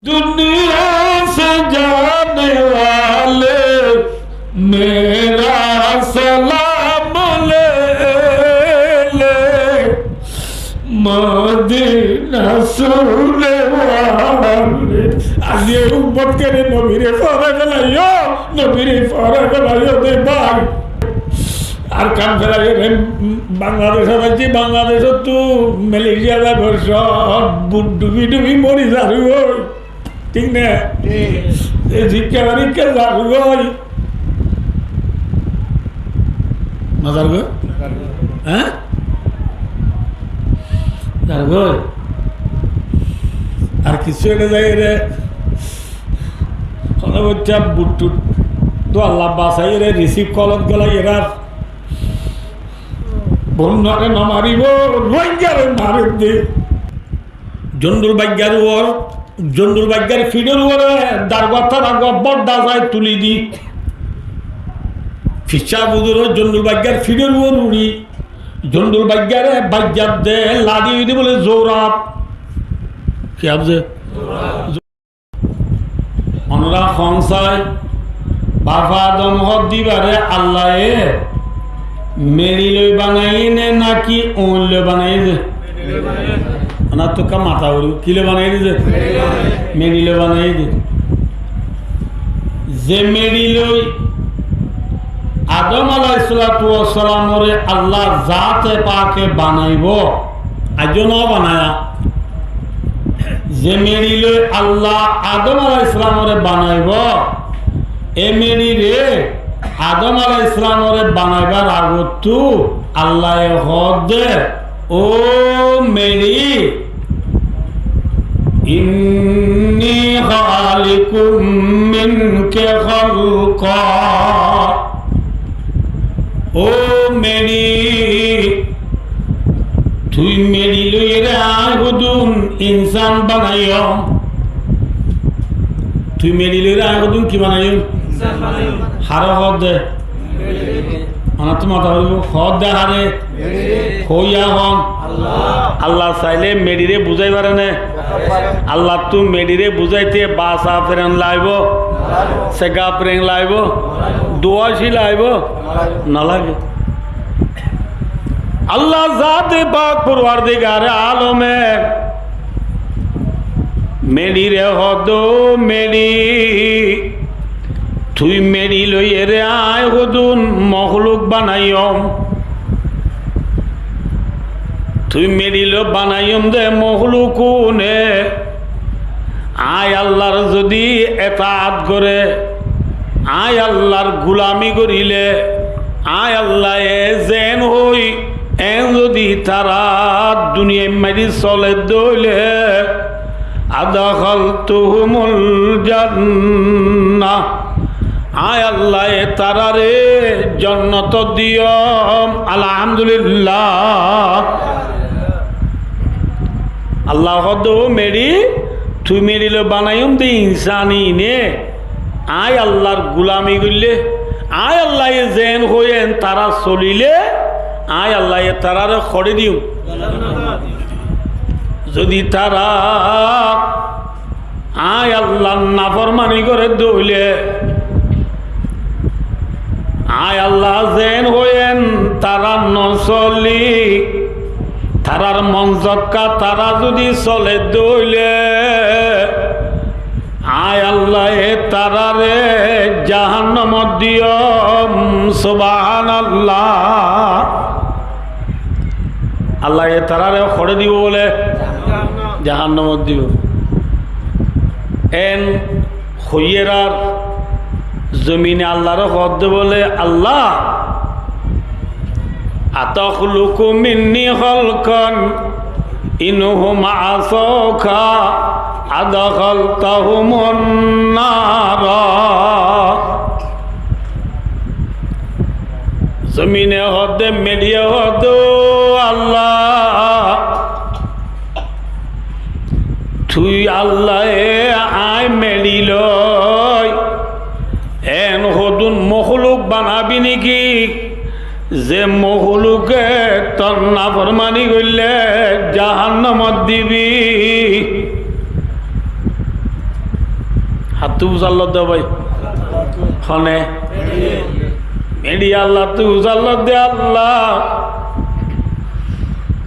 दुनिया से जाने वाले मेरा सलाम ले ले मदीना सुने वाले आज ये उम्मत के ने नबीरे फरक लायो नबीरे फरक लायो दे बाग আর কাম ফেলা বাংলাদেশ আছে বাংলাদেশ তো মালয়েশিয়া ঘর সব ডুবি ডুবি মরি যাবি ওই ঠিক না শিক্ষা পরীক্ষা যাবি ওই মজার গো হ্যাঁ যাবো আর কিছু একটা যাই রে বাচ্চা বুট টুট তো আল্লাহ বাসাই রে রিসিভ কলত গেল এরা বন্যারে না মারিব রোহিঙ্গারে মারি দে জন্ডুর বাগ্যার ওর জন্ডুর বাগ্যার ফিডের ওরে দারগাতা রাগা বড়দা যায় তুলি দি ফিচা বুদুর জন্ডুর বাগ্যার ফিডের ওর উড়ি জন্ডুর বাগ্যারে বাগ্যার দে লাদি দি বলে জোরাব কি আবজে অনরা খনসায় বাবা দম হদ দিবারে আল্লাহে मेरी लो बनाई ने ना कि ओन लो बनाई दे ना तो कम आता हो किलो बनाई दे मेरी लो बनाई दे जे मेरी लो आदम अलैहिस्सलातु वस्सलाम रे अल्लाह जात पाके बनाइबो आजो ना बनाया जे मेरी लो अल्लाह आदम अलैहिस्सलाम रे बनाइबो ए मेरी रे आदम अलैहिस्सलाम रे बनाइबार আগত আল্লাহ হদ ও মেরি ইন্নী খালিকুম মিনকা খালকা ও মেরি তুই মেরি লইরে আগুদুন ইনসান বানাইও তুই মেরি লইরে আগুদুন কি বানাইও ইনসান বানাইও হারা হদ অনাত্মা হইব হদ দে হারে হইয়া হন আল্লাহ চাইলে মেডিরে বুঝাই পারে না আল্লাহ তু মেডিরে বুঝাইতে বাসা ফেরেন লাইব সেগা প্রেং লাইব দোয়াশি লাইব না লাগে আল্লাহ জাতে পাক পরওয়ারদিগার আলমে মেডিরে হদ মেডি তুই মেরি লইয়ে রে আয় হদুন মখলুক বানাইম তুই মেরি লো বানাইম দে মখলুকুনে আয় আল্লাহর যদি এতাত করে আয় আল্লাহর গুলামি করিলে আয় আল্লাহ এ জেন হই এন যদি তারা দুনিয়ায় মারি চলে দইলে আদাখালতুহুমুল জান্নাহ আয় আল্লাহ তারারে জান্নাত দিও আলহামদুলিল্লাহ আল্লাহ দো মেরি তুই মেরিলে বানাইম দে ইনসানি নে আয় আল্লাহর গুলামি করলে আয় আল্লাহ জেন হইয়েন তারা চলিলে আয় আল্লাহ তারারে খড়ে দিও যদি তারা আয় আল্লাহর নাফরমানি করে দইলে আয় আল্লাহ জেন হইয়েন তারা নচলি তারার মঞ্জক্কা তারা যদি চলে দইলে আয় আল্লাহ তারারে জাহান্নামত দিও সুবহানাল্লাহ আল্লাহ তারারে খড়ে দিব বলে জাহান্নামত দিব এন হইয়েরার জমিনে আল্লাহর হদ বলে আল্লাহ আতাখলুকু মিন্নি খালকান ইনহুম আসাকা আদাখালতাহুমুন নার জমিনে হদ মেডিয়া হদ আল্লাহ তুই আল্লাহ আয় মেডিল এন হদুন মখলুক বানাবি নাকি যে মখলুকে তোর নাফরমানি করলে জাহান্নামত দিবি হাত তু উজাল্ল দে ভাই খনে মেডি আল্লাহ তু উজাল্ল দে আল্লাহ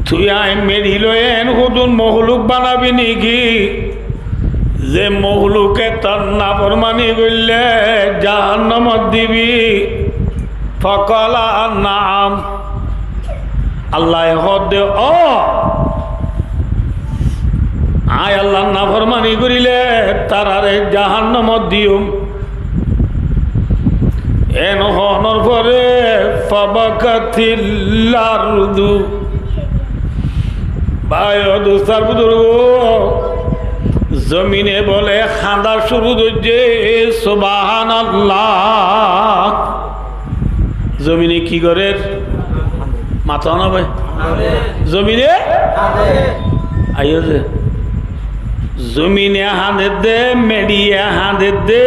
তুই আই মেডি লয়েন হুদুন মহলুক বানাবি নাকি যে মহলুকে তার নাফরমানি করলে জাহান্নামত দিবি ফকলা নাম আল্লাহ হদে ও আয় আল্লাহ নাফরমানি করিলে তারারে জাহান্নামত দিও এন হনর পরে ফাবাকাতিল আরদু বায়দ সারবুদুর জমিনে বলে খাঁদা শুরু হচ্ছে সুবহানাল্লাহ জমিনে কি করে মাথা না ভাই জমিনে আইও যে জমিনে হাঁদের দে মেডিয়ে হাঁদের দে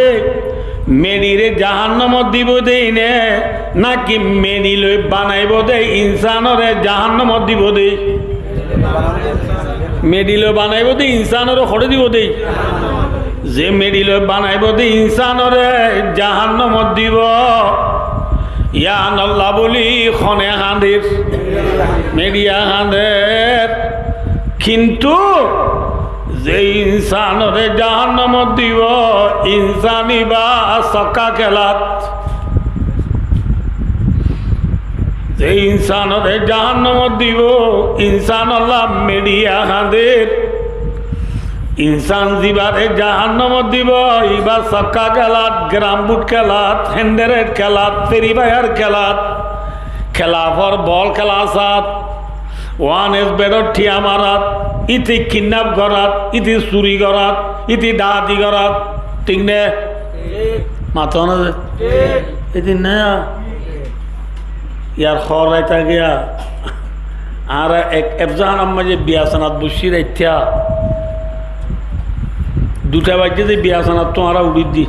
মেডিরে জাহান্নামত দিব দেই নে নাকি মেডি লই বানাইব দে ইনসানরে জাহান্নামত দিব দেই মেডিলো বানাইব দে ইনসানরে খড়ে দিব দেই যে মেডিলো বানাইব দে ইনসানরে জাহান্নামত দিব ইয়ান আল্লাহ বলি খনে হাঁদের মেডিয়া হাঁদের কিন্তু যে ইনসানরে জাহান্নামত দিব ইনসানি বা সক্কা খেলাত যে ইনসানরে জাহান্নামত দিব ইনসান আল্লাহ মেডিয়া হাঁদের ইনসান জীবারে জাহান্নামত দিব ইবা সক্কা খেলাত গ্রাম বুট খেলাত হেন্ডারের খেলাত ফেরিবায়ার খেলাত খেলাফর বল খেলা সাত ওয়ান এস বেডর ঠিয়া মারাত ইতি কিডন্যাপ করাত ইতি চুরি করাত ইতি ডাকাতি করাত ঠিক নে মাথা না এটি না ইয়ার খর রাইতা গিয়া আর এক এফজাহান আম্মা যে বিয়াসানাত বসির ইত্যা 2টা বাজে যে বিয়াসানাত তোমারা উড়ি দি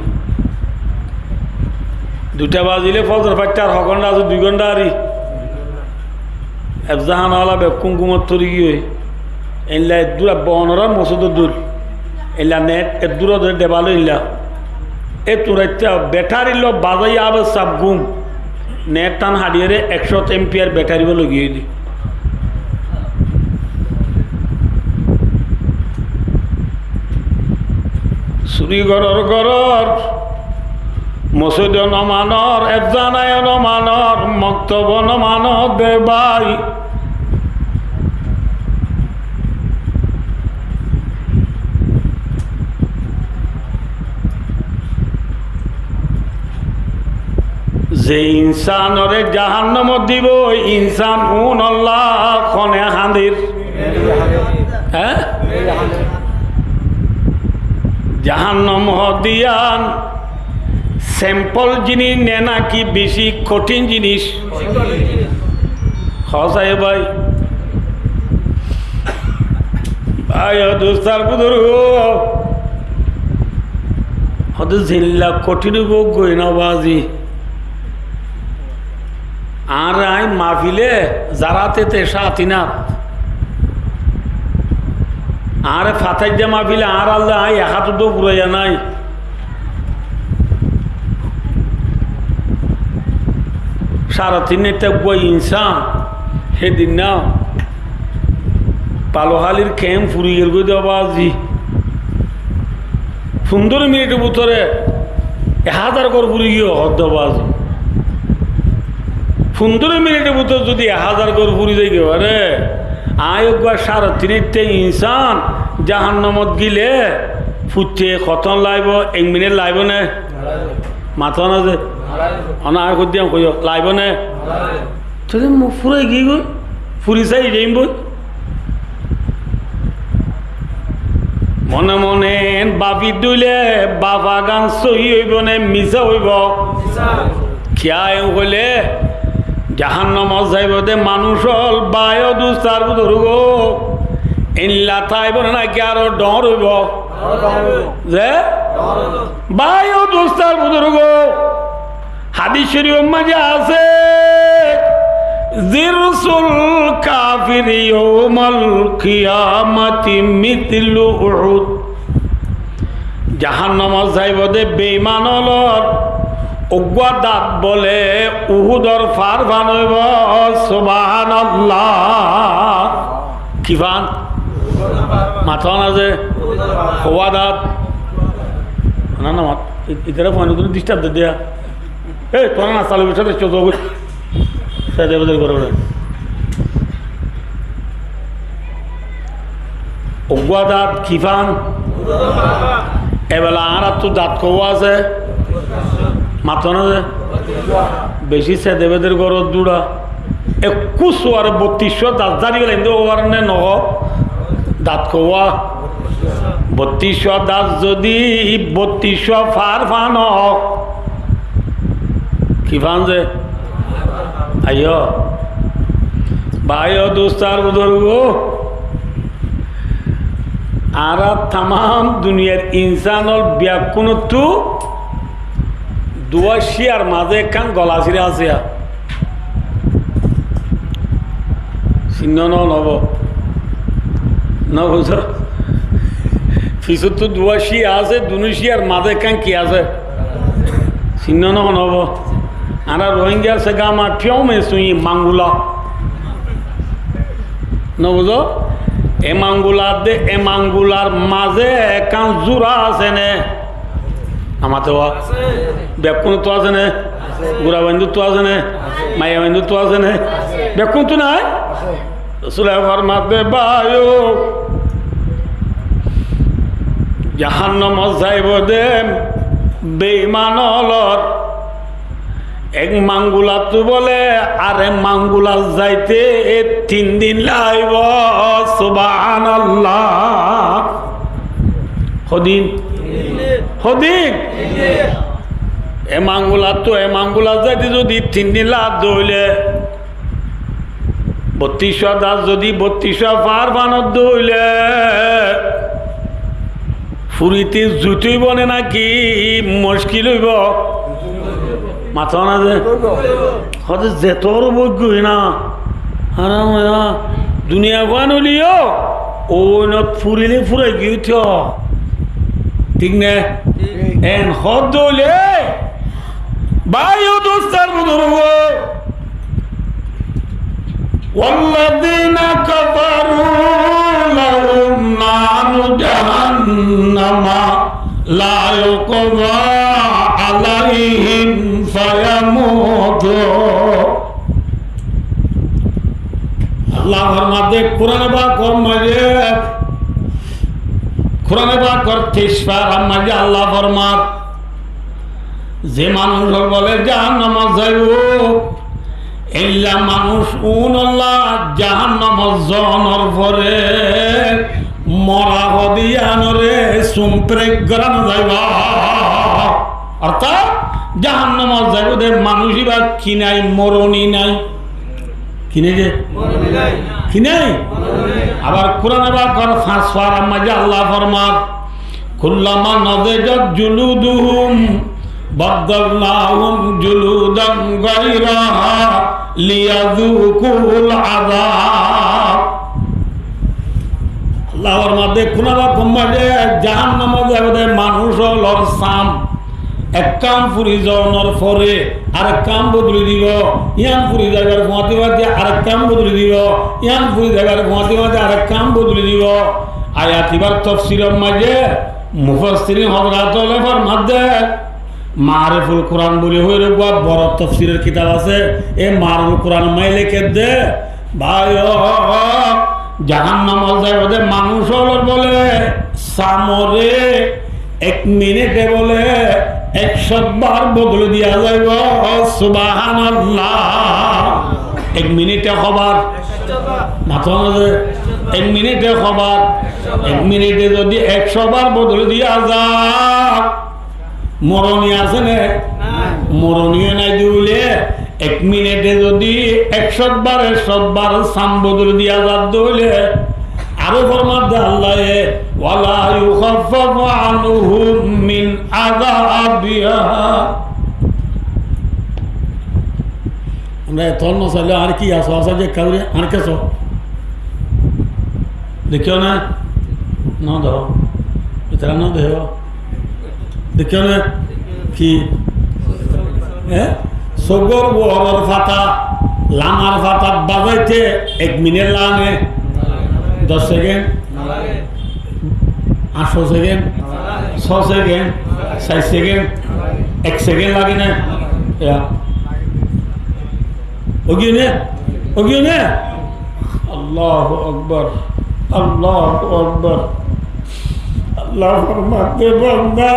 2টা বাজিলে ফজর ফাইটার হগন্ডা আছে 2 ঘন্টা আরি এফজাহান আলা বে কুমকুমত তরি গিয়ে এনলা দূরা বনরা মসুদ দূর এলা নেট এ দূর ধরে দেবালো ইল্লা এ তুরাইতা ব্যাটারি লো বাজাই আবে সব গুম নেট টান হারিয়ে 100 এম্পিয়ার ব্যাটারি বলে গিয়ে দি চুরি গরর মসজিদ নমানর এফজানায় নমানর মক্তব নমানর দে ভাই যে ইনসানরে জাহান্নামত দিব ইনসান উন আল্লাহ খনে হাঁদের হ্যাঁ জাহান্নাম দিয়ান স্যাম্পল জিনিস নে নাকি বেশি কঠিন জিনিস হসাই ভাই ভাই দোস্তার বুধুর হত জিল্লা কঠিন গই না বাজি আর আই মাহফিলে যারাতে সাথিনা আর ফাতাই যে মাহফিলে আর আল্লাহ আই হাত তো পুরাইয়া নাই সারা তিনটা বই ইনসান সেদিন না পালোহালির খেম ফুরিয়ে গই দেবাজি 15 মিনিটের ভিতরে 1000 করে ফুরি গিয়ে হদ্দবাজি 15 মিনিটের ভিতরে যদি 1000 করে ফুরি যাই গে আরে আয়োগবার সারা তিনটা ইনসান জাহান্নামত গিলে ফুটে খতন লাইব 1 মিনিট লাইব না মাথা না যে অনা আর কই দিয়াম কই লাইব না তুই মু ফুরাই গই গই ফুরি চাই যাইম বই মনে মনে বাপি দুইলে বাবা গান সহি হইব না মিছা হইব খিয়ায় হইলে জাহান্নামত যাইব দে মানুষ হল বায়ো দুস্তার ধরুগ ইল্লা তাইব না কি আরো ডর হইব যে বায়ো দুস্তার ধরুগ হাদিস শরীফ মাঝে আছে জিরসুল কাফির ইয়াউমাল কিয়ামাতি মিথলু উহুদ জাহান্নামত যাইব দে বেঈমানলর অগুয়া দাঁত বলে উহুদর ফার ফান হইব সুবহানাল্লাহ। কি ফান? মাথা না যে হওয়া দাঁত না না ইতারা ফোন তুমি ডিস্টার্ব দে দিয়া এই তোরা না চালু বিষয় চোখ দেবদের করে অগুয়া দাঁত কি ফান? এবেলা আর তো দাঁত কওয়া আছে মাথা না যে বেশি সে দেবেদের গরত দূরা 21 আর 32 দাঁত জানি গেলেন ওর নহ দাঁত কওয়া 32 দাঁত যদি 32 ফার ফান কি ফান যে আইয় ভাই দোস্তার বুজুর্গ আর তাম দুনিয়ার ইনসানর ব্যাকুণতো দুয়াশিয়ার মাঝে একখান গলা ছিঁড়ে আছে চিহ্ন নব নবুঝ পিছত দুয়াশি আছে দুনুশিয়ার মাঝে একখান কি আছে চিহ্ন নব আর রোহিঙ্গা সে গামা ঠিও মে সুই মাঙ্গুলা নবুঝ এমাঙ্গুলার মাঝে একখান জোড়া আছে নে আমার তো ব্যাকুণ তো আছে নে গুড়া বন্ধু তো আছে নে মাইয়া বন্ধু তো আছে নে ব্যাকুণ তো নাই সুলেফার মাঝে বায়ু জাহান্নামত যাইব দে বেঈমানলর এক মাঙ্গুলা তো বলে আরে মাঙ্গুলার যাইতে 3 দিন লাইব সুবহানাল্লাহ। হদিন হদিন এ মাঙ্গুলার যাইতে যদি 3 দিন লাভ দইলে 32 দাস যদি 32 পার বানত দইলে ফুরিতে জুতুই বনে নাকি মুশকিল হইব মাথা না যে হতে যেতর বই না আরাম দুনিয়া গান হলিও ও ফুরিলে ফুরাই গিয়ে ঠিক না এন হদ দলে বায়ু দোস্তার বুজুর্গ والذين كفروا لهم نار جهنم لا يقضى عليهم فيموتوا আল্লাহ ফরমাতে কোরআনে পাক মাঝে কোরআনে পাক করতে ইশফার মাঝে আল্লাহ ফরমাত যে মানুষ বলে জাহান্নামে যাইব ইল্লা মানুষ উনাল্লাহ জাহান্নামে জনর পরে মরা হদিয়ানরে সুম্প্রে গরানো যাইবা অর্থাৎ জাহান্নামে যাইব দে মানুষই বা কি নাই মরণই নাই কিনে যে কি নাই আবার কোরআনে পাক কর ফাসফার মাঝে আল্লাহ ফরমাত কুল্লামা নাযাজাত জুলুদুহুম বাদদালনাহুম জুলুদান গায়রাহা লিয়াযুকুল আযাব। আল্লাহর মাঝে কোরআনে পাক মাঝে জাহান্নামে যাবে মানুষ হলর সাম এক কাম ফুরি যাওয়ার পরে আরেক কাম বদলে দিব ইয়ান ফুরি যাবার ঘুমাতে ঘুমাতে আরেক কাম বদলে দিব ইয়ান ফুরি যাবার ঘুমাতে ঘুমাতে আরেক কাম বদলে দিব। আয়াত এবার তাফসীরের মাঝে মুফাসসিরিন হযরত লেফার মধ্যে মারিফুল কোরআন বলে হয়ে রেখা বড় তাফসীরের কিতাব আছে এই মারিফুল কোরআন মাইলে কে দে ভাই জাহান্নামে যাবে মানুষ হলর বলে সামরে 1 মিনিটে বলে 100 বার বদলে দিয়া যাইব সুবহানাল্লাহ। 1 মিনিটে খবর মাথা মাঝে 1 মিনিটে খবর 1 মিনিটে যদি 100 বার বদলে দিয়া যায় মরণী আছে না মরণীয় নাই দিলে 1 মিনিটে যদি 100 বার সাম বদলে দিয়া যাত দইলে আরো ফরমাত আল্লাহ ওয়ালা ইউখাফফু আনহুম মিন আযাবিহা। আমরা তন্ন চলে আর কি আসো আসা যে কাউরে আর কেছো দেখিও না না দাও এটা না দেও দেখো না কি সগর বহরের ফাতা লামার ফাতা বাজাইতে 1 মিনিট লাগে 10 second 8 second 6 second 4 second 1 second লাগে না ওগিনে আল্লাহু আকবার আল্লাহু আকবার আল্লাহ ফরমাতে বান্দা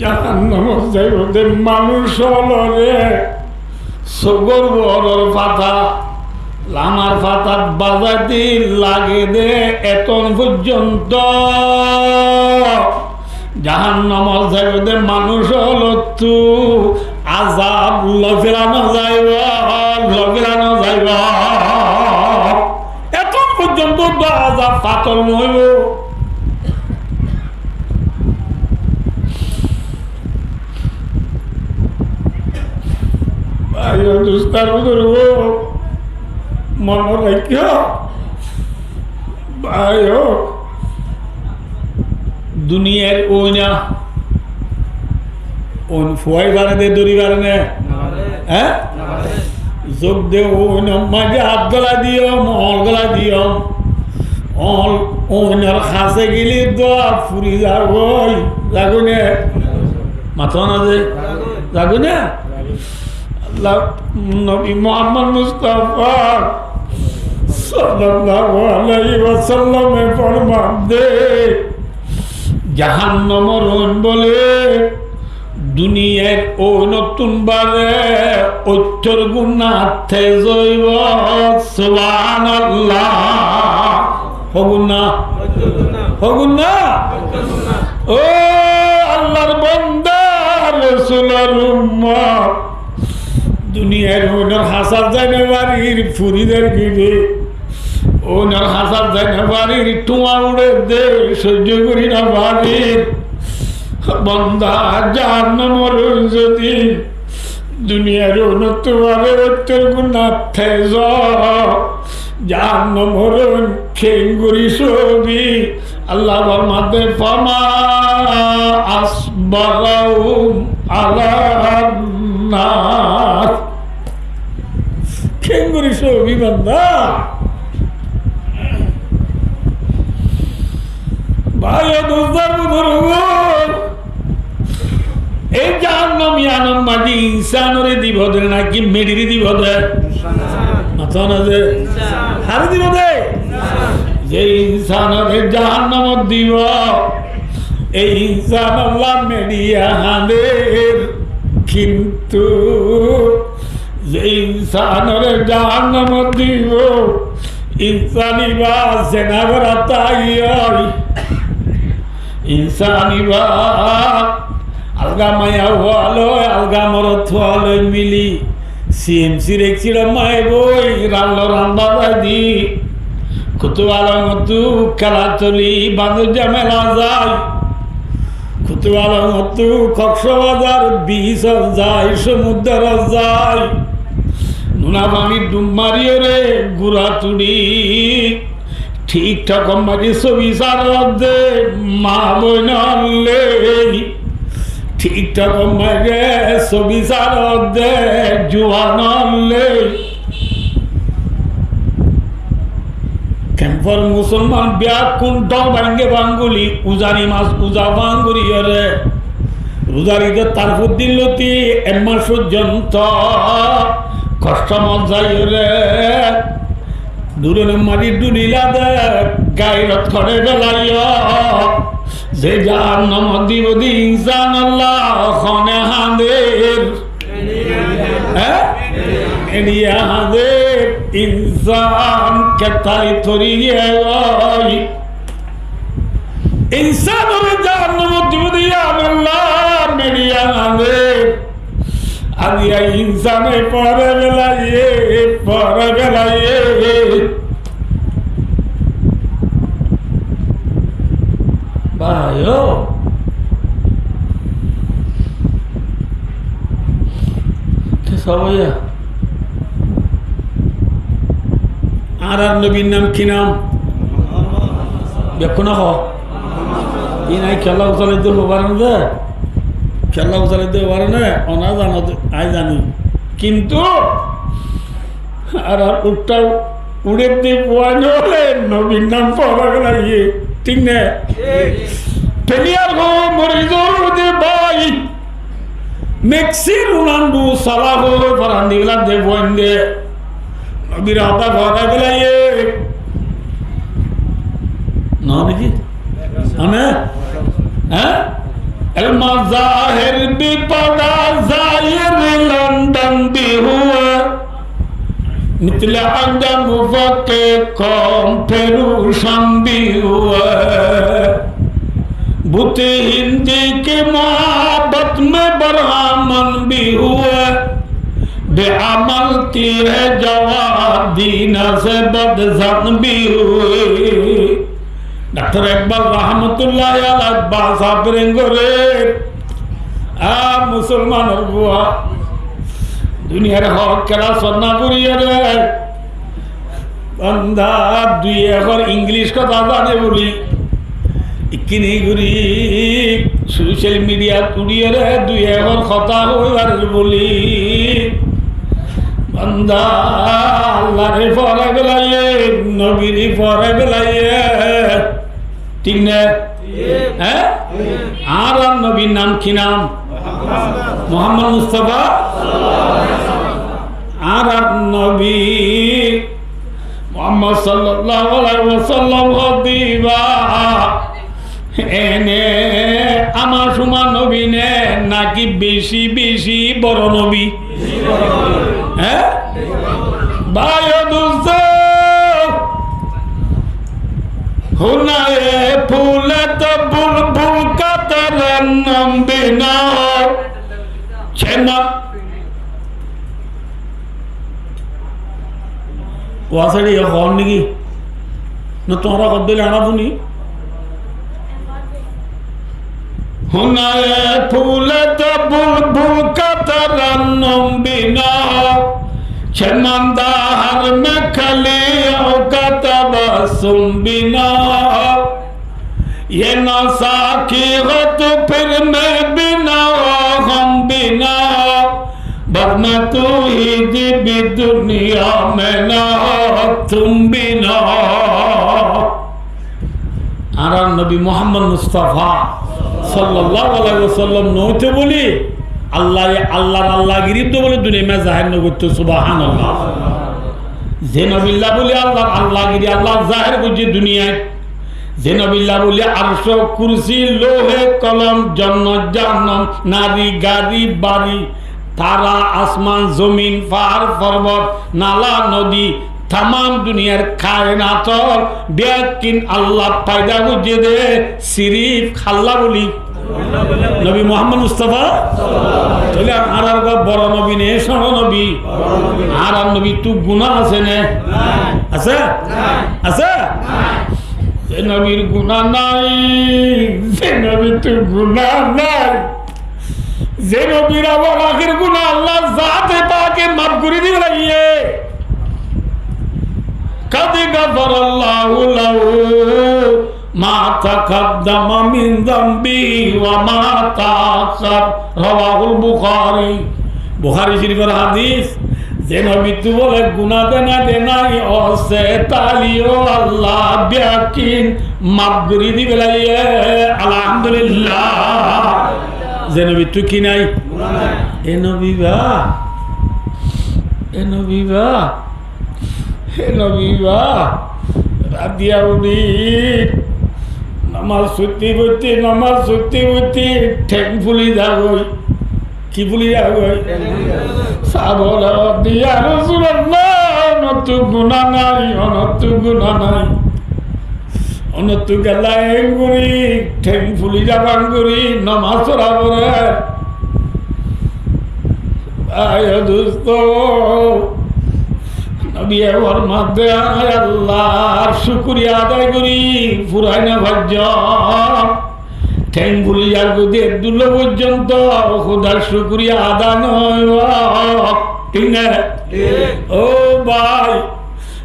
জাহান্নামে যাইতে মানুষ হলো রে সগর বহরের ফাতা লামার ফাতা বাজাইতে লাগে দে এতন পর্যন্ত জাহান্নামে যাইতে মানুষ হলো তু আযাব লফিরানো যাইবা এতন পর্যন্ত আযাব পাতল হইব আয়ো দুস্তার বুজুর্গ মনে রাখিও আয়ো দুনিয়ার ওইনা ওন ফুয়াই বারে দড়ি বারে হ্যাঁ যোগ দে ওইনা মাঝে হাত গলা দিও মহল গলা দিও অল ওইনার খাসে গেলি দোয়া ফুরি যাগই যাগুনে মাথা না যে যাগুনে নবী মুহাম্মদ মুস্তাফা সাল্লাল্লাহু আলাইহি ওয়াসাল্লামে ফরমান দে জাহান্নামের রন বলে দুনিয়ার ও নতুন বারে উত্তর গুনাতে জৈব সুবহানাল্লাহ হগুনা ও আল্লাহর বান্দা রাসূলের উম্মত দুনিয়ার ওনার হাসার জানে বাড়ির ফুরিদের গিরে ওনার হাসার জানে বাড়ির টুয়া উড়ে দে সহ্য করি না বাড়ির বন্দা জাহান্নামের যদি দুনিয়ার নতুয়ারে উত্তর গুনাতে জাহান্নামের খেঙ্গুরি ছবি আল্লাহ ফরমাতে ফামা আসবারাহুম আলান নার খেঙ্গুরি ছবি বান্দা ভাই দোস্তার বুজুর্গ এই জাহান্নামী আনন্দ মাঝে ইনসানরে দিব দে নাকি মেডিরি দিব দে মাথা না যে হারে দিব দে যে ইনসানরে জাহান্নামত দিব এই ইনসান আল্লাহ মেডিয়া হাঁদের কিন্তু যে ইনসানরে জাহান্নামত দিব ইনসানি বা সেনাগরা তাই ইনসানি বা আলগা মায়া হলো আলগা মরত হলো মিলি সিএমসি রেখছিল মায় বই রান্না রান্না দি কুতুয়ালা মতো খেলা চলি বাঁধু জামেলা যায় কুতুয়ালা মতো কক্সবাজার বিষ যায় সমুদ্র যায় নুনা পানি ডুব মারিও রে গুড়া তুড়ি ঠিকঠাক মারি ছবি সারদে মা বইনলে ঠিকঠাক মারে ছবি সারদে জুয়ানলে কেম্পর মুসলমান বিয়া কুণ্ঠল ভাঙ্গে বাঙ্গুলি উজানি মাছ উজা বাঙ্গুরি রে রোজারিতে তার দিন লতি এমাস পর্যন্ত কষ্ট মজাই রে দূরে মারি ডুলিলা দে গাইরত করে বেলাইয়া যে যার নাম দিব দি ইনসান আল্লাহ খনে হাঁদের এড়িয়া হাঁদের ইনসান কেতালি থরিয়ে ইনসান যার নাম দিব দিয়া আল্লাহ মেরিয়া হাঁদের আদিয়া ইনসানে পরে বেলাইয়ে ভাইও সবাইয়া আর নবীর নাম কি নাম দেখো না ই নাই খেলা চালাইতে পারেন যে খেলা চালাইতে পারে না ওনা জানো আই জানি কিন্তু আর উঠটা উড়ে দিয়ে পোয়ানো হলে নবীর নাম পাওয়া লাগিয়ে ঠিক না প্লেয়ার হো মরিজোর দে ভাই মেক্সি রোনাল্ডো সালাহ হো ফারান্দিলা দে বন্ধে নবীর আতা পাওয়া গেলাইয়ে না নাকি আমি হ্যাঁ المظاهر بھی پڑا ظاہر لندن بھی ہوا مثل عدم وقع قوم پروشن بھی ہوا بت ہندی کی محبت میں برہمن بھی ہوا بے عمل تیر جواب دینہ سے بدظن بھی ہوئے ডাক্তার ইকবাল রহমতুল্লাহ আলাইহি বাসা প্রেঙ্গরে মুসলমানের বুয়া দুনিয়ার হক খেলা সন্না করিয়ারে বন্ধা দুই একর ইংলিশ কথা জানে বলি ইকিনি ঘুরি সোশ্যাল মিডিয়া তুড়িয়ারে দুই একর কথা হইবার বলি বন্ধা আল্লাহরে ফরা গেলাইয়ে নবীরে ফরা গেলাইয়ে ঠিক না হ্যাঁ আর নবীর নাম কি নাম মোহাম্মদ মুস্তাফা আর নবী মোহাম্মদ সাল্লাল্লাহু আলাইহি ওয়াসাল্লাম হদিবা এনে আমার সমান নবী নে নাকি বেশি বেশি বড় নবী হ্যাঁ বায়দুস হুনায়ে ফুলে তো বুলবুল কা তরন্নম বিনা চেনা ওয়াসাড়ি হন নাকি না তোমরা কদ্দে লানা বুনি হুনায়ে ফুলে তো বুলবুল কা তরন্নম বিনা चमनदार में खलियों का तबस्सुम बिना ये नशा की हो तो फिर मैं बिना हम बिना वरना तू ही भी दुनिया में ना तुम बिना आरा नबी मोहम्मद मुस्तफा सल्लल्लाहु अलैहि वसल्लम नोते बोली আল্লাহ আল্লাহর আল্লাহগিরি তো বলে দুনিয়া মে জাহির ন করতে সুবহানাল্লাহ যে নবিল্লাহ বলে আল্লাহর আল্লাহগিরি আল্লাহ জাহির করছে দুনিয়ায় যে নবিল্লাহ বলে আরশ কুরসি লোহে কলম জান্নাত জাহান্নাম নারী গাড়ি বাড়ি তারা আসমান জমিন পাহাড় পর্বত নালা নদী तमाम दुनियार कायनात बेकिन अल्लाह पैदा बुझे दे सिर्फ खाल्ला बोली नबी मोहम्मद मुस्तफा चले आरार का बड़ा नबी ने सोना नबी आरार नबी तू गुनाह আছে না আছে আছে যে নবীর গুনাহ নাই যে নবী তু গুনাহ নাই যে নবীর আবার আখির গুনাহ আল্লাহ জাতে পাকে মাফ করে দিবে লাগিয়ে قد غفر الله له ما تقدم من ذنبه وما تأخر رواه البخاري बुखारी शरीफের হাদিস যে নবী তো বলে গুনাহ দেনাই ওসে তালিও আল্লাহ বিয়াকিন মাফ করে দিবে লাইয়ে আলহামদুলিল্লাহ যে নবী তো কি নাই গুনাহ নাই এ নবী বা নবীবা রাতিয়া উনি নামাজ সত্যি বইতে ঠেং ফুলি যাবই কি ফুলি যাবই সাবল দিয়া রাসূলুল্লাহ অনত গুনাহ নাই অনত গেলাই গুরি ঠেং ফুলি যাবাং গুরি নামাজ পড়াবরে আয় দোস্ত নবী ওর মধ্যে আল্লাহর শুকরিয়া আদায় করি ফুরাই না ভাজ্য ঠ্যাং ভুলি যার গদি দুল পর্যন্ত খোদার শুকরিয়া আদা নয় ঠিক না ও ভাই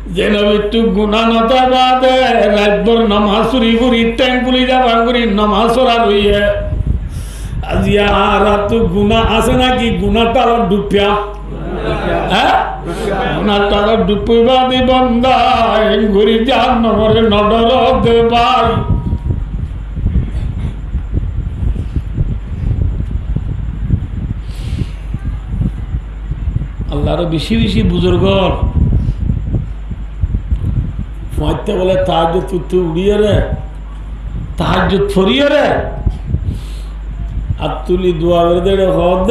যে নবী তু গুনা নতা বাদে রাতভর নামাজ চুরি করি ট্যাং পুলি যাবা করি নামাজ চড়া রইয়ে আজি আর তো গুনা আছে নাকি গুনা তার ডুবিয়া হ্যাঁ গুনা তার ডুবিবা দি বন্দা ঘুরি যার নমরে নডর দে ভাই আল্লাহর বেশি বেশি বুজুর্গ ফাইতে বলে তাহাজ্জুদ তুই উড়িয়ে রে তাহাজ্জুদ ফরিয়ে রে আর তুলি দোয়া করে দে হদ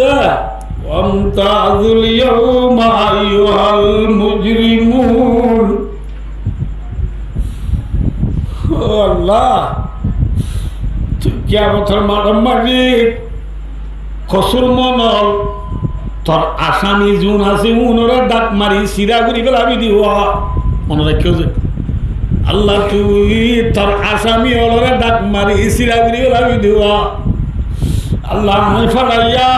ওয়ামতাযুল ইয়াওমা আইয়ুহাল মুজরিমুন ও আল্লাহ তুই কিয়ামতের মাঝে কসুর মনল তোর আসামি জুন আছে উনরা ডাক মারি সিরা করি পেলাবি দিওয়া মনে রাখিও যে আল্লাহ তুই তোর আসামি অলরে ডাক মারি সিরা করি পেলাবি দিওয়া আল্লাহ আমি ফাড়াইয়া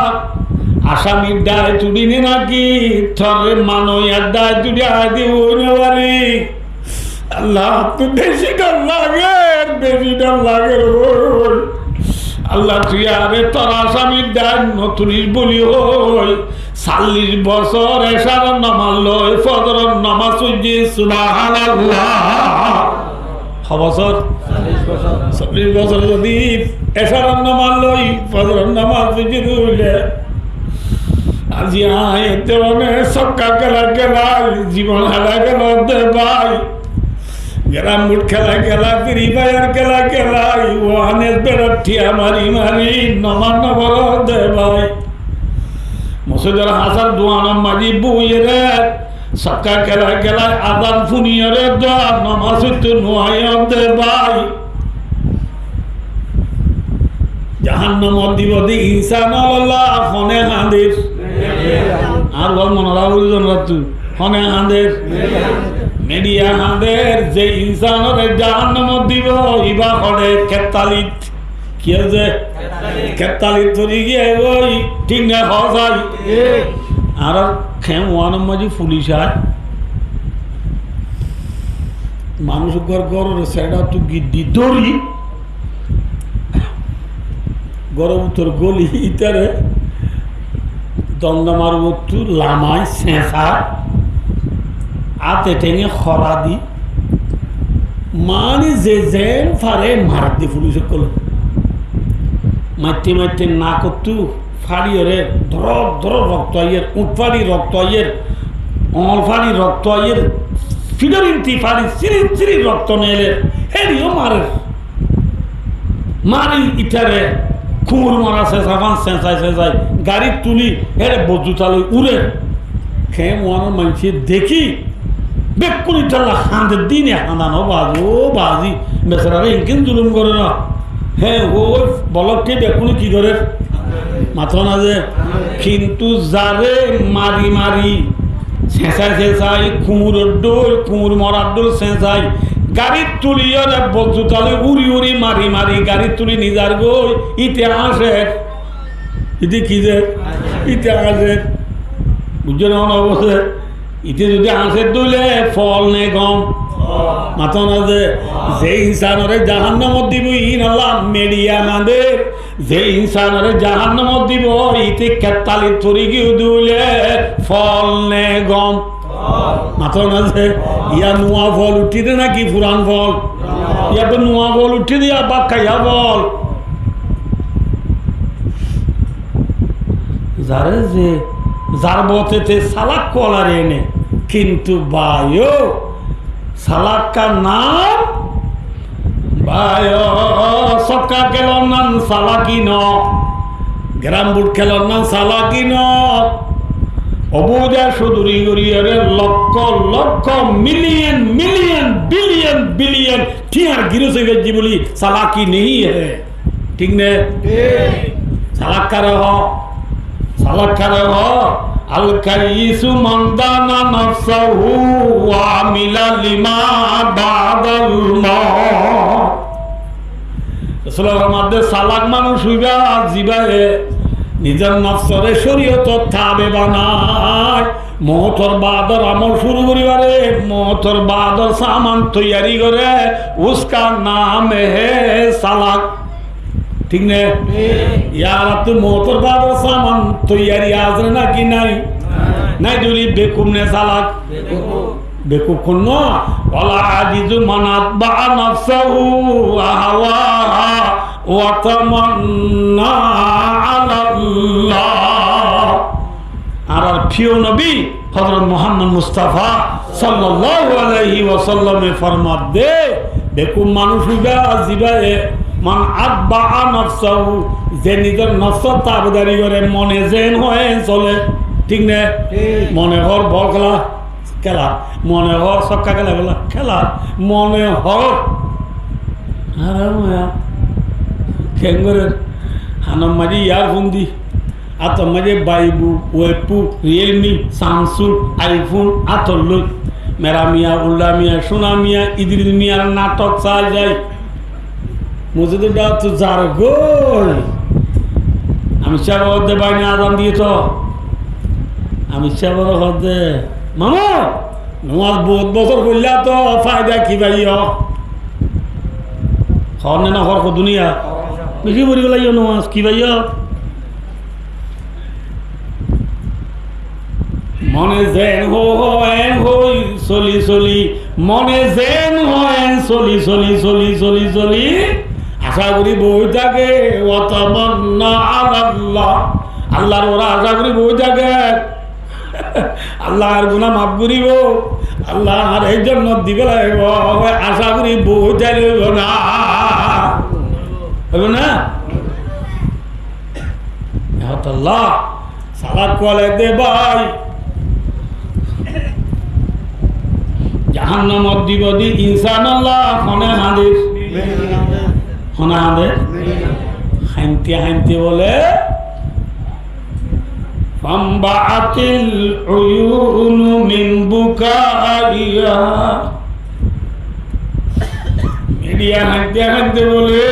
আসামির ডায় তুড়িনি নাকি তোর মানইয়ার ডায় তুড়ি আদি ওনাবারি আল্লাহ তুই বেশি ডর লাগে আল্লাহ তুই আরে তোর আসামির ডায় নতুনিস বলি হই 40 বছর এশার নামাজ লয় ফজর নামাজ সুজি সুবহানাল্লাহ বছর 40 বছর যদি এশার নামাজ লয় ফজর নামাজ সুজি দিলে আজি আইতে মানে সক্কা গেলা জীবন হারা গেল দে ভাই গ্রাম মুঠ খেলা ফ্রি ফায়ার খেলা ওয়ানের বেড়াঠিয়া মারি নমান নবর দে ভাই মসজিদের হাসার দোয়ানাম মাঝি বইয়ে রে সক্কা খেলা আদান ফুনিয়ে রে নমাজ তো নোয়াই দে ভাই জাহান্নাম দিবদি ইনসান আল্লাহ ফনে হাঁদের আর বল মনরা বুঝজন রাতু ফনে হাঁদের মিডিয়া হাঁদের যে ইনসানের জাহান্নাম দিব ইবা করে কেতালিত কি আছে কেতালিত ধরে গিয়ে ওই ঠিক না হসাই আর খেম ওয়ান মাঝে পুলিশ হয় মানুষ ঘর সেটা তো গিদ্দি দড়ি গরম উত্তর গলি ইতারে দমদমার উত্তর লামায় সেঁচা আতে টেঙে খরা দি মানে যে যেন ফারে মার দি পুলিশে কল মারতে না করতু ফাড়িয়ে ধর রক্ত আইয়ের উঠফাড়ি রক্ত আইয়ের অমলফাড়ি রক্ত আইয়ের ফিডরিন্তি ফাড়ি চিরি রক্ত নেলে হেরিও মারি ইটারে খুমুর মারা চেঁচাই গাড়ি তুলি হেরে বজুতালে উড়ে খেয়ে মনের মানুষে দেখি বেকুনি টাল্লা হাঁদের দিনে হাঁদানো বাজি বেচারা ইনকেন জুলুম করে না হ্যাঁ ওই বলককে বেকুনি কি করে মাথা না যে কিন্তু যারে মারি চেঁচাই কুমুরের ডোল কুমুর মরার ডোল চেঁচাই গাড়ির তুলিয়ে বজুতালে উড়ি মারি গাড়ির তুলি নিজার গই ইতিহাসের ইতি কি যে ইতিহাসের বুঝছো না অবশ্যই ইতি যদি হাঁসের দুলে ফল নে গম মাথা না যে ইনসানরে জাহান্নামত দিব ইন আল্লাহ মেডিয়া আমাদের যে ইনসানরে জাহান্নামত দিব ইতি কেতালি তরি গিয়ে দুলে ফল নে গম মাথা না যে ইয়া নোয়া ফল উঠি দে নাকি পুরান ফল ইয়া তো নোয়া ফল উঠি দিয়া বাক্কাইয়া বল যারে যে যার বতেতে সালাক কলার এনে কিন্তু বায়ো সালাক কা নাম বায়ো সক্কা খেলর নাম সালাকি ন গ্রাম বুট খেলর নাম সালাকি ন অবুজা সুদূরি গড়িয়ারে লক্ষ মিলিয়ন বিলিয়ন ঠিয়ার গিরোসে গেছি বলি সালাকি নেই হে ঠিক নে সালাক্কারে হ আল কাইসু মানদানা নাফসাহু ওয়া আমিলা লিমা বাদাল মাউত রাসূলুল্লাহ মাদে সালাক মানুষ হইবা জিবাহে নিজের নফসরে শরীয়ত তাবে বানায় মহতর বাদর আমল শুরু করিবারে মহতর বাদর সামান তৈয়ারি করে উসকা নাম হে সালাক ঠিক না ইয়ার তো মহতর বাদর সামান তৈয়ারি আছে নাকি নাই নাই যদি বেকুম নে সালাক বেকুব কোন ওয়ালা আজিজু মানাত বা নাফসাহু আহওয়া ওয়া তামান্না আলাল্লাহ আর প্রিয় নবী হযরত মুহাম্মদ মুস্তাফা সাল্লাল্লাহু আলাইহি ওয়াসাল্লামে ফরমাত দে বেকুব মানুষ হইবা জিবায়ে মান আতবা নাফসাহু যে নিজের নফস তাবদারি করে মনে জেন হয় চলে ঠিক না মনে হর বল খেলা খেলা মনে হর সক্কা খেলা বলা খেলা মনে হর আরে খেঙ্গরের হানম মাঝে ইয়ারফোন দি আতর মাঝে বাইবু ওয়েপু রিয়েলমি স্যামসুং আইফোন আতর লই মেরা মিয়া উল্লা মিয়া সোনা মিয়া ইদ্রিস মিয়ার নাটক চা যায় মসজিদটা তো যার গোল আমি চাবো হতে বাইনি আদান দিয়ে তো আমি চাবো হতে মামা নমাজ বহুত বছর করলে তো ফায়দা কি ভাই হর না হর দুনিয়া বেশি বলি গেল নমাজ কি ভাই মনে জেন হই চলি চলি মনে জেন হেন চলি চলি চলি চলি চলি আশা করি বই থাকে ওয়াতামান্না আলাল্লাহ আল্লাহর ওরা আশা করি বই থাকে আল্লাহর গুনাহ মাফ করিব আল্লাহ আর এই জন্য দিবে লাগব আশা করি বই যাইব না হবে না আল্লাহ সালাত কোয়ালে দে ভাই জাহান্নাম দিবদি ইনসান আল্লাহ হনে হাদিস হনে হাদিস হাইনতে হাইনতে বলে ফামবাআতিল উয়ুনু মিন বুকাইয়া মিডিয়া হাইনতে হাইনতে বলে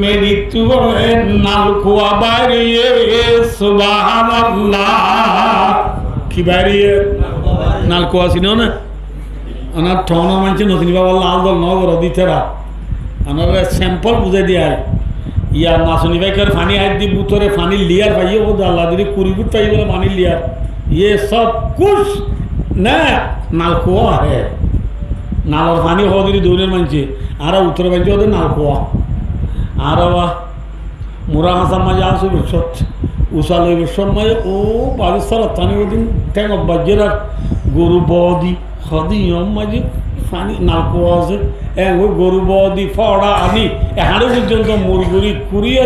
মেরিতু বলে নালকুয়া বাইরে সুবহানাল্লাহ কি বাইরে নালকুয়া চিনো না আমার ঠনো মানছে নতুন বাবা লাল দল নগর দিতেরা আমার স্যাম্পল বুঝে দিয়ে ইয়া নাচনি বাইকের ফানি হাত দি বুতরে ফানি লিয়ার পাইয়ে ও আল্লাহ যদি 20 ফুট পাই বলে ফানি লিয়ার ये सब कुछ না নালকুয়া হে নালর ফানি হদিরি দৌনের মানছে আর উত্তর মানছে ওদের নালকুয়া আর মুরা হাসান মাঝে আসে বিশ্বত উষাল বিশ্বর মাঝে ও পাকিস্তান তানি ওদিন ট্যাং বাজ্যের গরু বদি হদিয়ম মাঝে ফানি নালকুয়া আছে ওই গরু বদি ফড়া আনি এখানে পর্যন্ত মুরগুড়ি কুড়িয়ে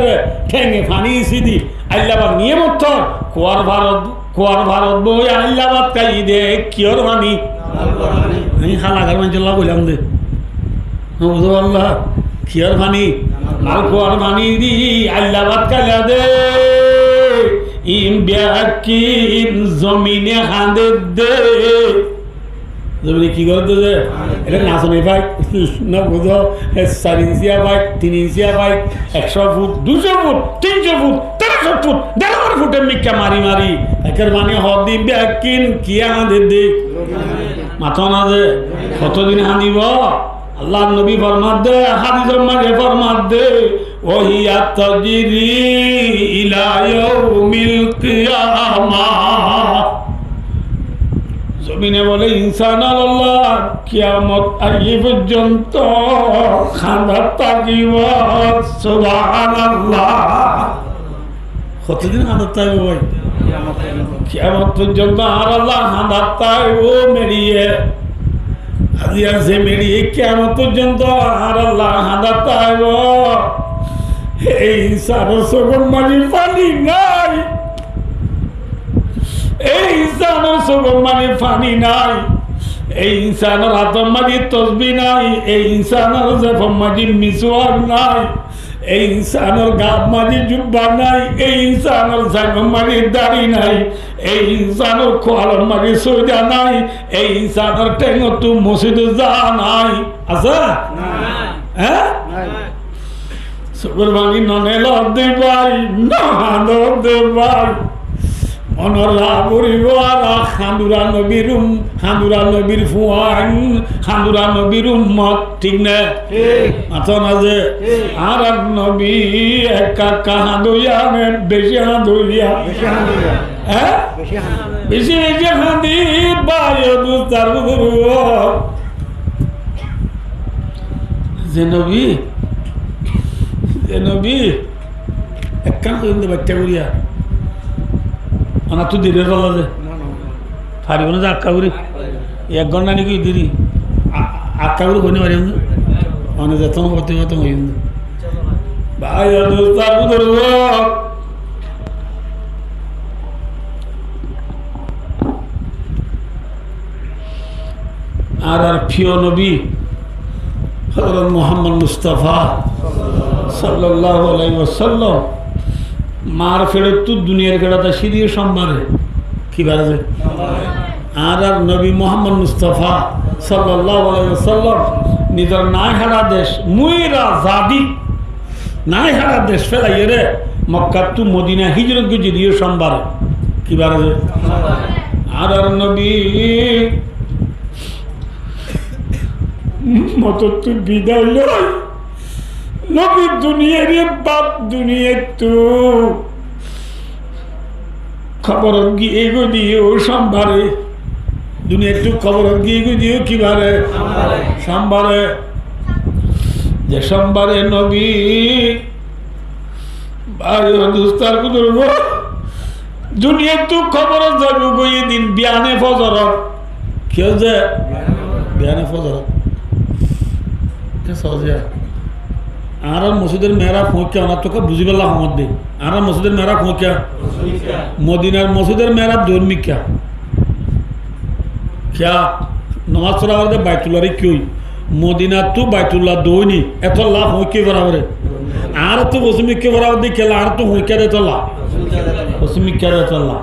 ঠেঙে ফানি সিদি আল্লাহবাদ নিয়ে মত কোয়ার ভারত বই আল্লাহবাদ কাই দে কিয়র ফানি আমি হালাকার মানুষ বললাম দে আল্লাহ কিয়র ফানি নালকুয়ার ফানি দি আল্লাহবাদ কাইলা দে ইম ব্যাকিন জমিনে হাঁদে দে কি করতে যে এটা নাচনি পাই না বুঝো 4 ইঞ্চিয়া পাই 3 ইঞ্চিয়া পাই 100 ফুট 200 ফুট 300 ফুট 300 ফুট 1.5 ফুটের মিক্কা মারি মারি একের মানে হদি ব্যাকিন কি হাঁদে দে মাথা না দে কতদিন হাঁদিব আল্লাহ নবী ফরমাত দে হাদিসের মাঝে ফরমাত দে ওহিয়া তাজরি ইলা ইয়াউমিল কিয়ামাহ জমিনে বলে ইনসান আল্লাহ কিয়ামত আগে পর্যন্ত খান্দার থাকিব সুবহানাল্লাহ কতদিন খান্দার থাকবে ভাই কিয়ামত পর্যন্ত আর আল্লাহ খান্দার থাকব মেরিয়ে আজি আছে মেরিয়ে কিয়ামত পর্যন্ত আর আল্লাহ খান্দার থাকব এই ইনসানের চোখের মাঝে পানি নাই এই ইনসানের চোখের মাঝে পানি নাই এই ইনসানের হাতের মাঝে তসবি নাই এই ইনসানের জেফের মাঝে মিসওয়াক নাই এই ইনসানের গাব মাঝে জুব্বা নাই এই ইনসানের জাগের মাঝে দাড়ি নাই এই ইনসানের খোয়ালের মাঝে সৌদা নাই এই ইনসানের টেঙতো মসজিদে যা নাই আছে হ্যাঁ চোখের ভাঙি ননে লদে ভাই নদে ভাই মনরা পড়িব আর হাঁদুরা নবীর ফুয়ান হাঁদুরা নবীর উম্মত ঠিক না আচ্ছা না যে আর নবী একা হাঁদুইয়া বেশি হাঁদুইয়া হ্যাঁ বেশি বেশি হাঁদি ভাই দুস্তার যে নবী একখান করিম দে বাচ্চা করিয়া আমার তো দেরি হল যে পারিব না যে আক্কা করি 1 ঘন্টা নাকি দেরি আক্কা করে বনে পারি মানে যত করতে হতো ভাই আর প্রিয় নবী হযরত মুহাম্মদ মুস্তাফা সাল্লাল্লাহু আলাইহি ওয়াসাল্লাম মার ফেরত তো দুনিয়ার কেড়াটা সিরিয় সোমবারে কি বাজে আর নবী মোহাম্মদ মুস্তাফা সাল্লাল্লাহু আলাইহি ওয়াসাল্লাম নিজের নাই হারা দেশ মুইরা জাদি নাই হারা দেশ ফেলাই রে মক্কা টু মদিনা হিজরত গিয়ে দিও সোমবারে কি বাজে আর নবী মত তুই বিদায় লয় নবী দুনিয়ার বাপ দুনিয়ার তো খবর গিয়ে গো দিও সোমবারে দুনিয়ার তো খবর গিয়ে গো দিও কি বারে সোমবারে যে সোমবারে নবী দুস্তার কুদুরব দুনিয়ার তো খবর যাবে গো এদিন বিয়ানে ফজর কি হচ্ছে বিয়ানে ফজর সহজে আর মসজিদের মেয়েরা ফোঁকা ওনার তোকে বুঝি পেলাম আমার দিন আর মসজিদের মেয়েরা ফোঁকা মদিনার মসজিদের মেয়েরা ধর্মিকা খেয়া নমাজ পড়া আমাদের বাইতুল্লাহরে কেউই মদিনা তো বাইতুল্লাহ দৌনি এত লাভ হইকে বরাবরে আর তো পশ্চিমিকে বরাবর দিয়ে খেলা আর তো হইকার এত লাভ পশ্চিমিকার এত লাভ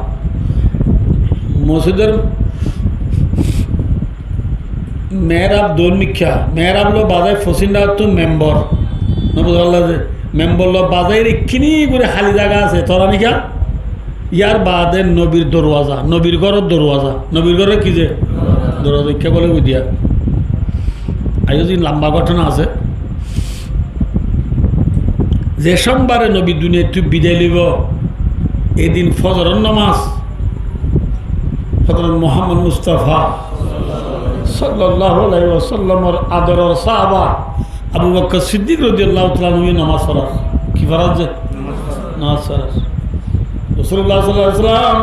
মসজিদের মেহরাব ধর্মিকা মেহরাব লো বাজায় ফসিন্দা তো মেম্বর নবুল্লাহ যে মেম্বর লো বাজায় এক্ষিনি করে খালি জায়গা আছে তোরা নিকা ইয়ার বাদে নবীর দরওয়াজা নবীর ঘরের দরওয়াজা নবীর ঘরে কি যে দরওয়াজা কে বলে বুঝিয়া আজ যদি লম্বা ঘটনা আছে যে সোমবারে নবী দুনিয়া তুই বিদায় লিব এদিন ফজরের নামাজ হযরত মুহাম্মদ মুস্তাফা সাল্লাল্লাহু আলাইহি ওয়াসাল্লামের আদরের সাহাবা আবু বকর সিদ্দিক রাদিয়াল্লাহু তাআলা নবী নামাজ পড়ার কি ফরজ যে নামাজ পড়ার রাসূলুল্লাহ সাল্লাল্লাহু আলাইহি ওয়াসাল্লাম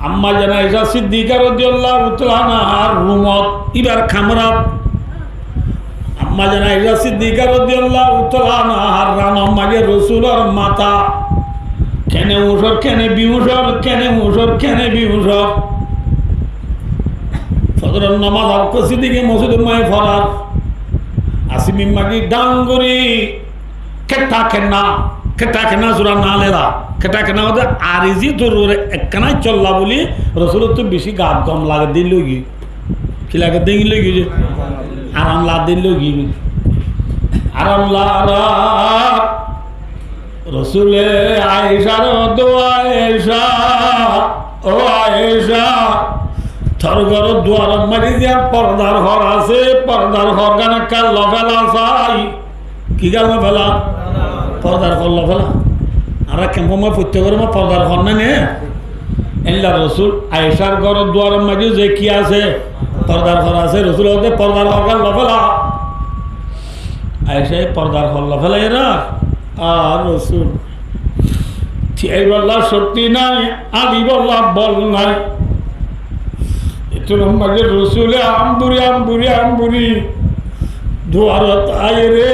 আম্মা জানা আয়েশা সিদ্দিকা রাদিয়াল্লাহু তাআলা আর রুমত ইবার খামরাত আম্মা জানা আয়েশা সিদ্দিকা রাদিয়াল্লাহু তাআলা আর রানা মাগে রাসূলের মাথা কেনে উসর কেনে বিউসর কেনে উসর কেনে বিউসর ফজরের নামাজ আর সিদ্দিকে মসজিদে মায়ে ফরার আসিমি মাগি ডাঙ্গুরি কেটা কেনা জোড়া না লেলা কেটা কেনা ওদের আরিজি তোর একখানাই চললা বলি রসুলের তো বেশি গাত গম লাগে দিল গি কি লাগে দিল গি যে আরাম লা দিল গি আরাম লা রসুলে আয়েশার দোয়া আয়েশা ও আয়েশা থর ঘর দুয়ার মারি দিয়া পর্দার ঘর আছে পর্দার ঘর গানে কাল ফেলা চাই কি গাল ফেলা পর্দার ঘর ফেলা আর কেমন মই প্রত্যেক মা পর্দার ঘর না নে এল্লা রসুল আয়েশার ঘর দুয়ার মারি যে কি আছে পর্দার ঘর আছে রসুল হতে পর্দার ঘর গাল ফেলা আয়েশাই পর্দার ঘর ফেলা এরা আর রসুল এই বললা শক্তি নাই আদি বললা বল নাই মাঝে রসুলে আম্বুরি দুয়ারত আয় রে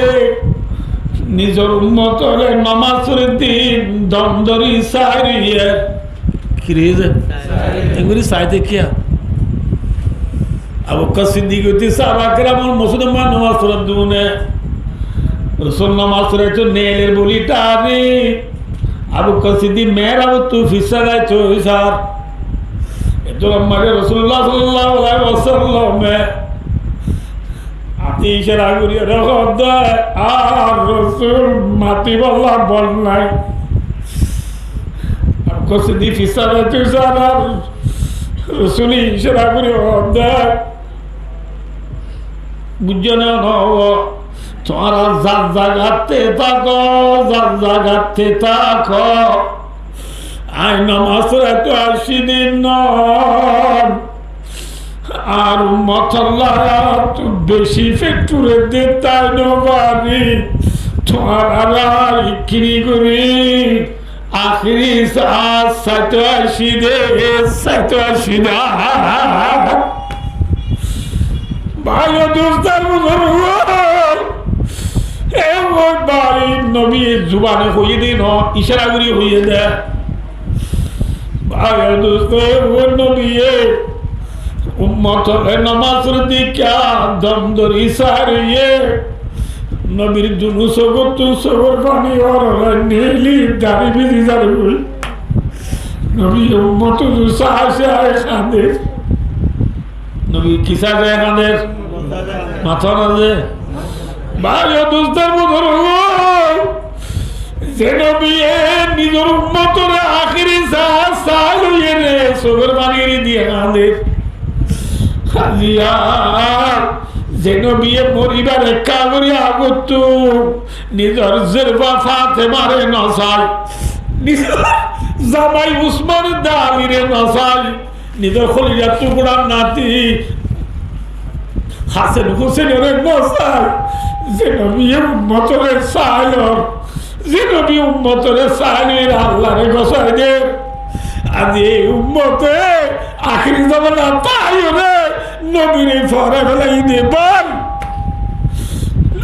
নিজের উন্মত হলে নামাজ দিন দমদরি সারিয়ে এগুলি সাইতে কিয়া আবু বকর সিদ্দিক হইতে সাহাবা কেরাম মসজিদে মা নামাজ পড়ার দুনে রসুল নামাজ পড়াইতো নেলের বলি টানি আবু বকর সিদ্দিক মেয়েরা তু ফিসা গাইছো হিসাব तो हमारे रसूलुल्लाह सल्लल्लाहु अलैहि वसल्लम में হাতি ইশারা করিয়া রকম দেয় আর রসুল মাতি বললা বল নাই কসদি ফিসারা তুষারা রসুলি ইশারা করিয়া দেয় বুঝছো না তোমারা যার জাগাতে থাকো যার জাগাতে থাকো আই নামাজ রাতে 80 দিন নয় আর মতল্লারা তো বেশি ফ্যাক্টরে দিতাই নবারি তোমারা ইকিরি করি আখরি 87 দে 87 দা ভাই দোস্তার বুজুর্গ এ ওই বাড়ি নবী জুবানে হইয়ে দিন ইশারা করি হইয়ে দেয় ভাই দোস্ত ওই নবী উম্মত নামাজের দিকে দম ধরি সারিয়ে নবীর দুনু সগর তু সগর পানি আর নীলি দাড়ি বিধি যাবে নবী উম্মত সাহসে খাদের নবী কিসা যায় খাদের মাথা না যে ভাই দোস্তের মতো যে নবী নিজের উম্মতরে আখিরি সাল হইয়ে রে সগর পানি দিয়ে খাদের যে নবী মরিবার একা করি আগত নিজের জেরবা ফাতে মারে নসাই নিজের জামাই উসমান দালিরে নসাই নিজের খলিজার টুকরার নাতি হাসেন হুসেনের নসাই যে নবী উম্মতরে সাইল যে নবী উম্মতরে সাইলের আল্লাহরে গসাই দে আজ এই উম্মতে আখিরি জামানা তাই রে নবীর ফরে ফেলাই দে বল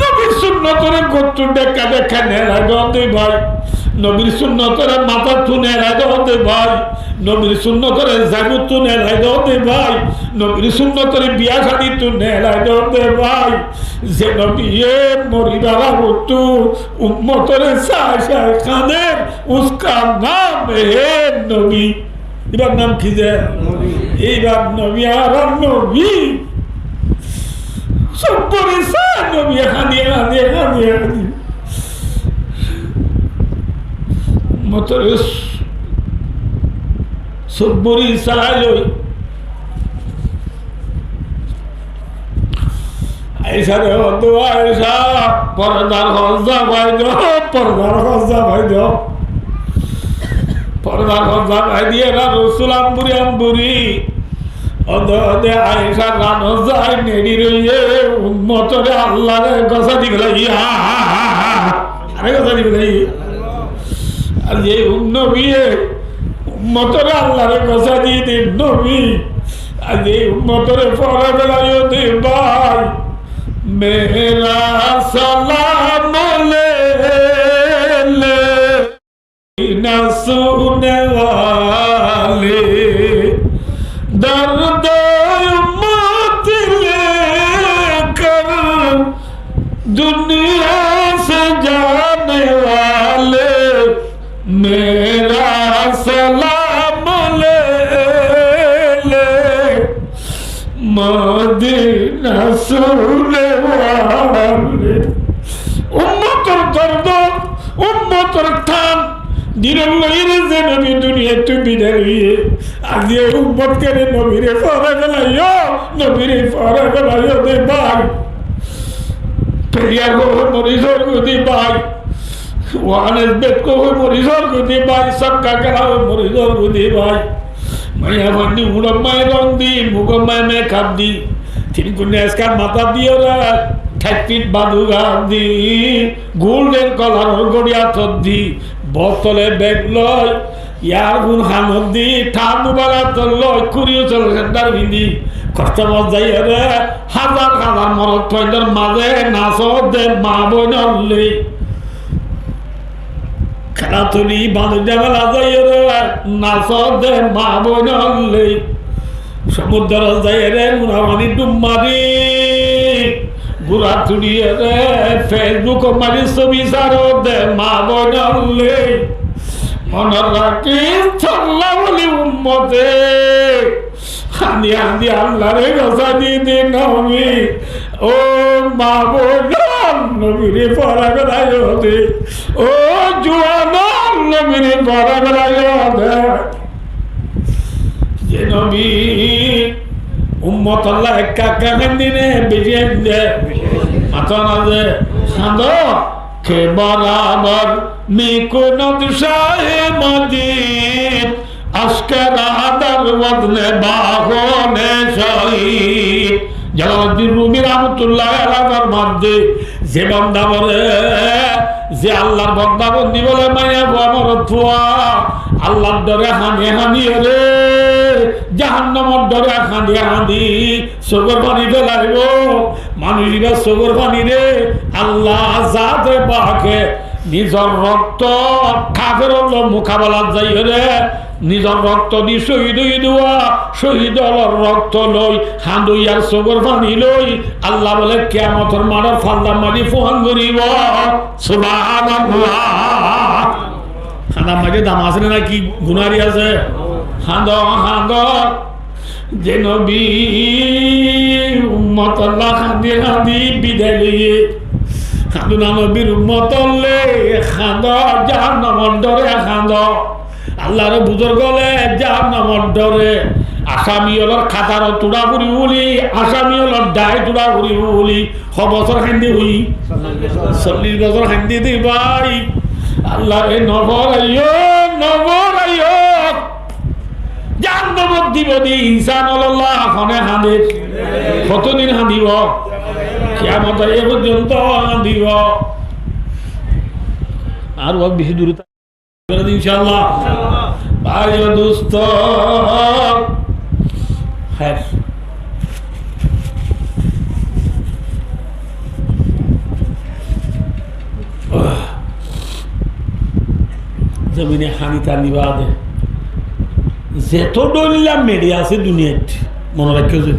নবীর সুন্নতরে গত্তু দেখা দেখা নেড়াই দে ভাই নবীর সুন্নতরে মাথা তু নেড়াই দে ভাই নবীর সুন্নতরে জাগুত তু নেড়াই দে ভাই নবীর সুন্নতরে বিয়া শাদী তু নেড়াই দে ভাই যে নবী মরিবার আগতু উম্মতরে সাই সাই খানের উসকা নাম হে নবী এবার নাম কি যে এইবার নবী আর নবী সব্বরে সাই নবী এখানে উম্মতরে সব্বরে সাই লই ऐसा दो ऐसा पर्दार खर्चा भाई दो पर्दार खर्चा भाई दो पर्दार खर्चा भाई दिए ना रसूल अम्बुरी अदे अदे ऐसा गानो जाए नेडी रहिए उम्मत रे अल्लाह रे गसा दिखलाई अरे गसा दिखलाई और ये नबी उम्मत रे अल्लाह रे गसा दी दे नबी और ये उम्मत रे फरा बेलायो दे भाई मेरा सलाम ले न सुनने वाले दर्द उम्मत लेकर दुनिया से जाने वाले मेरा सलाम ले मदीना सुने उम्मतर दर्द उम्मतर थान दिरंगीर से नबी दुनिया तू बिदर हुई आज ये उम्मत करे नबी रे फरा गलायो दे भाई पेरियार को मरीजों को दे भाई वानस बेट को मरीजों को दे भाई सबका कराओ मरीजों को दे भाई मैं बंदी उड़म्माय रंदी मुगम्माय में खादी तीन कुन्यास का माता दियो रा ठेपीट बादुगा दी गोल्डन कलर और गोड़िया थद्दी बोतले बैग लय यार गुन हानदी ठानु बाला तल्लो कुरियो चल गंदार बिंदी कष्ट मजाई रे हजार हजार मरद फैंदर माजे नासो दे माबोनल्ले खानातुली बांध जमला जाई रे नासो दे माबोनल्ले समुद्र जाई रे मुनावानी डुम्मारी गुरा तुड़िए रे फेसबुक मारी सभी सारो दे माबोनल्ले मनराकी चल्ला वाली उम्मते हांदी हांदी अल्लाह रे गसा दी दे नमी ও মা বোন নবীরে পরাগলায় দে, ও জুয়ান নবীরে পরাগলায় দে। যে নবী উম্মত আল্লাহ কাকা দিনে বেজে দে মাথা না দে সান্দ কে বরাবর মিকুনত শাহে মজিদ আজকের আদার বদলে বাহনে শহীদ। জালালউদ্দিন রুমি রহমতুল্লাহ আলাইহির মধ্যে যে বান্দা বলে, যে আল্লাহর বান্দা বন্দি বলে মায়া আমার থুয়া আল্লাহর ডরে হানি হানি রে, জাহান্নামের ডরে হানি হানি চোখের পানি ফেলাইব মানুষেরা চোখের পানি রে। আল্লাহ জাতে পাকে নিজের রক্ত কাফের মোকাবেলা যাই রে, নিজের রক্ত দি শহীদ হই দেওয়া, শহীদ হলর রক্ত লই হাঁদুই আর চোখের পানি লই আল্লাহ বলে কিয়ামতের মাঠের ফাল্লা মারি ফোহান করিব। সুবহানাল্লাহ। খানা মাঝে দাম আছে না কি গুনারি আছে? হাঁদ হাঁদ যে নবী উম্মত আল্লাহ খাঁদি খাঁদি বিদায় লইয়ে খাঁদু না নবীর উম্মত খাঁদ জাহান্নামের ডরে খাঁদ। আল্লাহর বুজুর্গ গলে জাহান্নামের ডরে আসামি হলর খাতার তুড়া করি বলি, আসামি হলর ডাই তুড়া করি বলি বছর খান্দি হই 40 বছর খান্দি দিই ভাই। আল্লাহ রে নবর আইয়ো নবর আইয়ো জাহান্নামত দিব দি ইনসান আল্লাহ খনে হাঁদে কতদিন হাঁদিব? কিয়ামত এ পর্যন্ত হাঁদিব। আর ও বেশি দূরে ইনশাআল্লাহ। ভাই ও দোস্ত হ্যাঁ জমিনে হানি টানি বাদে যেত দলিলা মেডিয়া আছে দুনিয়াত মনে রাখিও যে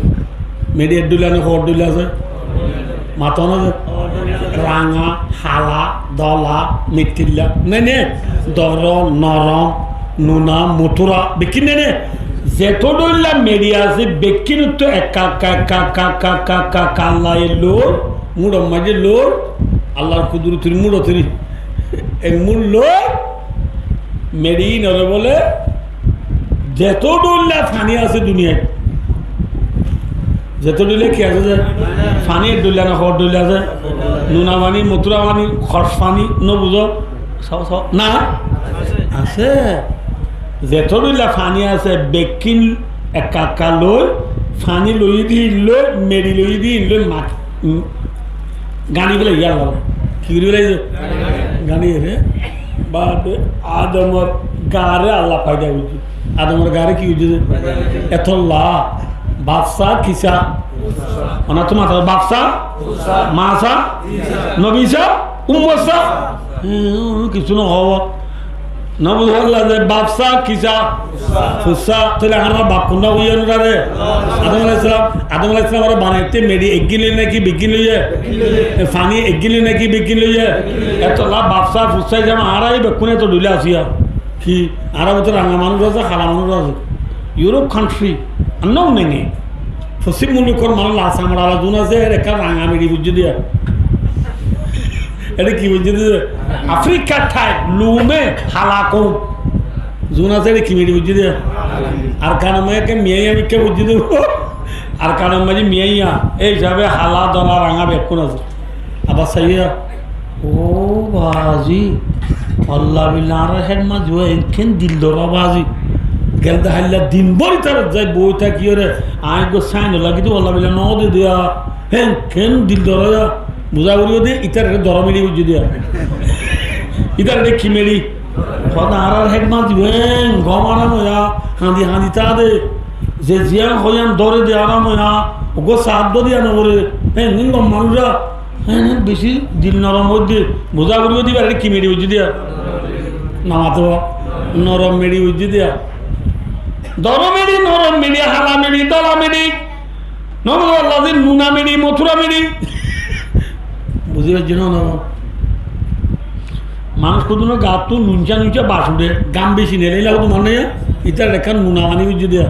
মেডিয়ার দলিলা না খবর দলিলা আছে মাথা না রাঙা হালা দলা মিটিল্লা নাই নে দর নরম নুনা মথুরা বেকিন নে যেত দলিলা মেডিয়া আছে বেকিন তো একা কা কা কা কা কা কাল্লাই লোর মুড় মাঝে লোর আল্লাহর কুদরতির মুড় তরি এই মুড় লোর মেডি নরে বলে যেত ডুল্লা ফানি আছে দুনিয়ায় যেত ডুলে কি আছে যে ফানির ডুল্লা না খর ডুল্লা আছে নুনা পানি মথুরা পানি খরচ পানি নবুঝ না আছে যেত ডুল্লা ফানি আছে বেকিন একা লই ফানি লই দি লই মেডি লই দি লই মাঠ গানি বলে ইয়ার বলে কি বলে গানি রে বাদে আদমর গারে আল্লাহ পায়দা হইছে আদমর গারে কি হইছে এতল্লা বাদশা কিসা অনা তোমার বাদশা মাসা নবিসা উম্মসা কিছু না হওয়া নবুল আল্লাহ যে বাদশা কিসা ফুসা তাহলে আমার বাপ কোনটা হইয়া রে আদম আলাইহিস সালাম আর বানাইতে মেডি এগিলে নাকি বিগিন লইয়ে ফানি এগিলে নাকি বিগিন লইয়ে এতলা বাদশা ফুসা জামা আরাই বেকুনে তো ডুলে আসিয়া কি আরব তো রাঙা মানুষ আছে খালা মানুষ আছে ইউরোপ কান্ট্রি আন্নাও নেই পশ্চিম মুলুকর মানুষ আসাম আলা জুন আছে একা রাঙা মেডি বুঝে দিয়া এটা কি বুঝে দিয়ে আফ্রিকার ঠাই লুমে হালাকো জুন আছে এটা কি মেডি বুঝে দিয়া আর কারণ মেয়েকে মেয়ে আমি কে বুঝে দেব আর কারণ মাঝে মেয়েইয়া এই হিসাবে হালা দলা রাঙা বেকুন আছে আবার সাইয়া ও বাজি আল্লাহ বিল্লাহ আর হেড মা জুয়া এখান দিল দরা বাজি গেল হাল্লা দিন বড়ি তার যাই বই থাকি রে আই গো সাইন লাগি তো আল্লাহ বিল্লাহ ন দে দিয়া হেন কেন দিল দরা বুঝা করিও দে ইতার দরা মেডি বুঝে দিয়া ইতার কি মেডি সদা আর হেড মা জুয়েন গমানো ইয়া হাঁদি হাঁদি তা দে যে জিয়া হইয়ান দরে দে আরাম ইয়া ওগো সাধ্য দিয়া না করে হ্যাঁ গম মানুষরা হ্যাঁ বেশি দিল নরম মধ্যে বোঝা করিও দিবা কি মেডি বুঝে দিয়া নামাতো নরম মেডি বুঝে দিয়া দর মেডি নরম মেডি হালা মেডি দলা মেডি নবুল্লাহ নুনা মেডি মথুরা মেডি বুঝে পারছি না মানুষ কত না গা তো নুনচা নুনচা বাস উঠে গাম বেশি নেই লাগতো মনে হয় ইতার রেখা নুনা মানি বুঝে দিয়া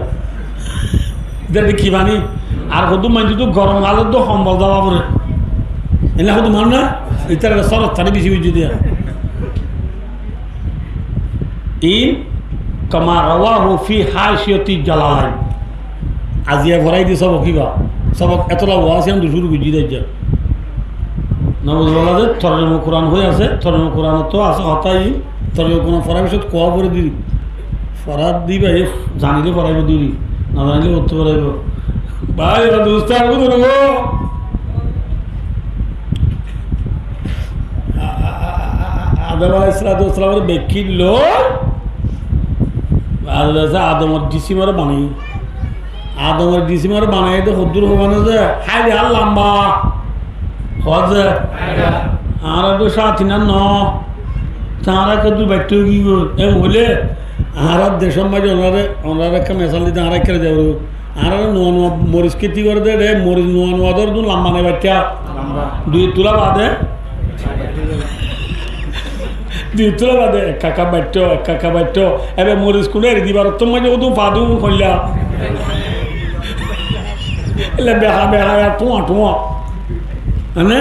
ইতার কি বানি আর কত মানছি তো গরম আলো তো সম্বল দেওয়া পরে এনে কত মান না ইতার সরত তারি বেশি বুঝি দিয়া ইন কমা রাওয়াহু ফি হাশিয়াতি জালালাইন আজিয়া ভরাই দি সব কিবা সবক এতলা ওয়াসি আমি শুরু বুঝি দেয় নবজ বলা যে তরজমা কোরআন হয়ে আছে তরজমা কোরআন তো আছে হতাই তরজমা কোরআন পড়ার পিছত কোয়া করে দিবি পড়ার দিবা এ জানিলে পড়াইব দিবি না জানিলে করতে পারাইব ভাই দুস্তার বুঝো নেব আদম আলাইহিসসালামের বেকির লোক আদমের ডিসিমার বানাই আদমের ডিসিমার বানাই তো হদ্দুর হবানো যে হাই রে আর লম্বা হজে আর তো সাথী না ন তারা কত ব্যক্তি কি এ হলে আর দেশের মাঝে ওনারা একটা মেশাল দিতে আর একটা যাবো আর নোয়া নোয়া মরিচ খেতি করে দে রে মরিচ নোয়া নোয়া ধর তো লম্বা নেই বাচ্চা দুই তোলা বাদে দুই তোলা বাদে এক কাকা বাট্য এবার মরিচ কোনে এড়ে দিবার তোর মাঝে ও তো ফাদু খোলা এলে বেহা বেহা টোয়া টোয়া মানে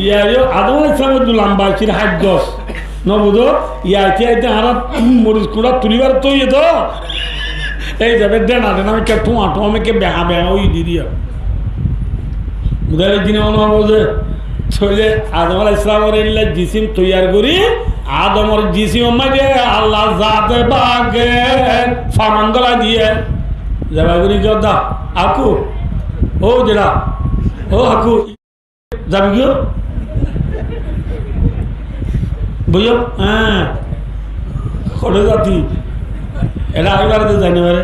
ইয়া আদম আলাইহিসসালামের দু লম্বা ছিল 8-10 নবুধ ইয়াইতে আইতে আর মরিচ কুড়া তুলিবার তো ইয়ে তো এই যাবে দেনা দেনা আমি কে টোয়া টোয়া আমি কে বেহা বেহা ওই দি দিয়া মুদারের দিনে মনে হবো যে চলে আদম আলাইহিসসালামের ইল্লা জিসিম তৈয়ার করি আদমর জিসিম মাঝে আল্লাহ জাতে বাগে ফামাঙ্গলা দিয়ে যাবা করি জদা আকু ও যেটা ও আকু যাবি গিয়ে বুঝো হ্যাঁ কবে যাতি এটা আমি বাড়িতে যাইনি বারে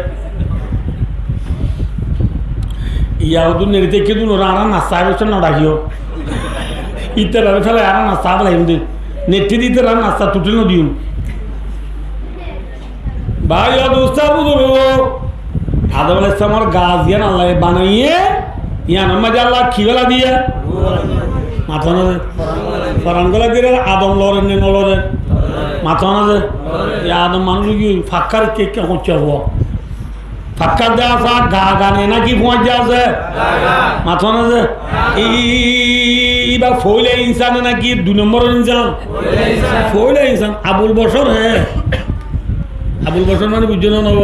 ইয়াহুদুর নেড়িতে কে দিন ওরা আনা নাস্তা বসে না ডাকিও ইতে রাবে ফেলে আনা নাস্তা বলাই দিন নেটি দিতে রান নাস্তা টুটেল না দিও ভাই দোস্তা বুঝো আদম আলাইহিস সালামের গাছ দিয়ে আল্লাহ বানাইয়ে ইয়ান মাঝে আল্লাহ খিবেলা দিয়ে মাথা না ফরানগলা দিয়ে আদম লড়েন নে নলড়েন মাথা না যে আদম মানুষ কি ফাক্কার কে কে হচ্ছে হওয়া ফাক্কার দেওয়া আসা গা গানে নাকি পৌঁছ দেওয়া আছে মাথা না যে এইবার ফইলে ইনসানে নাকি 2 নম্বরের ইনসান ফইলে ইনসান আবুল বশর হ্যাঁ আবুল বশর মানে বুঝছো না নব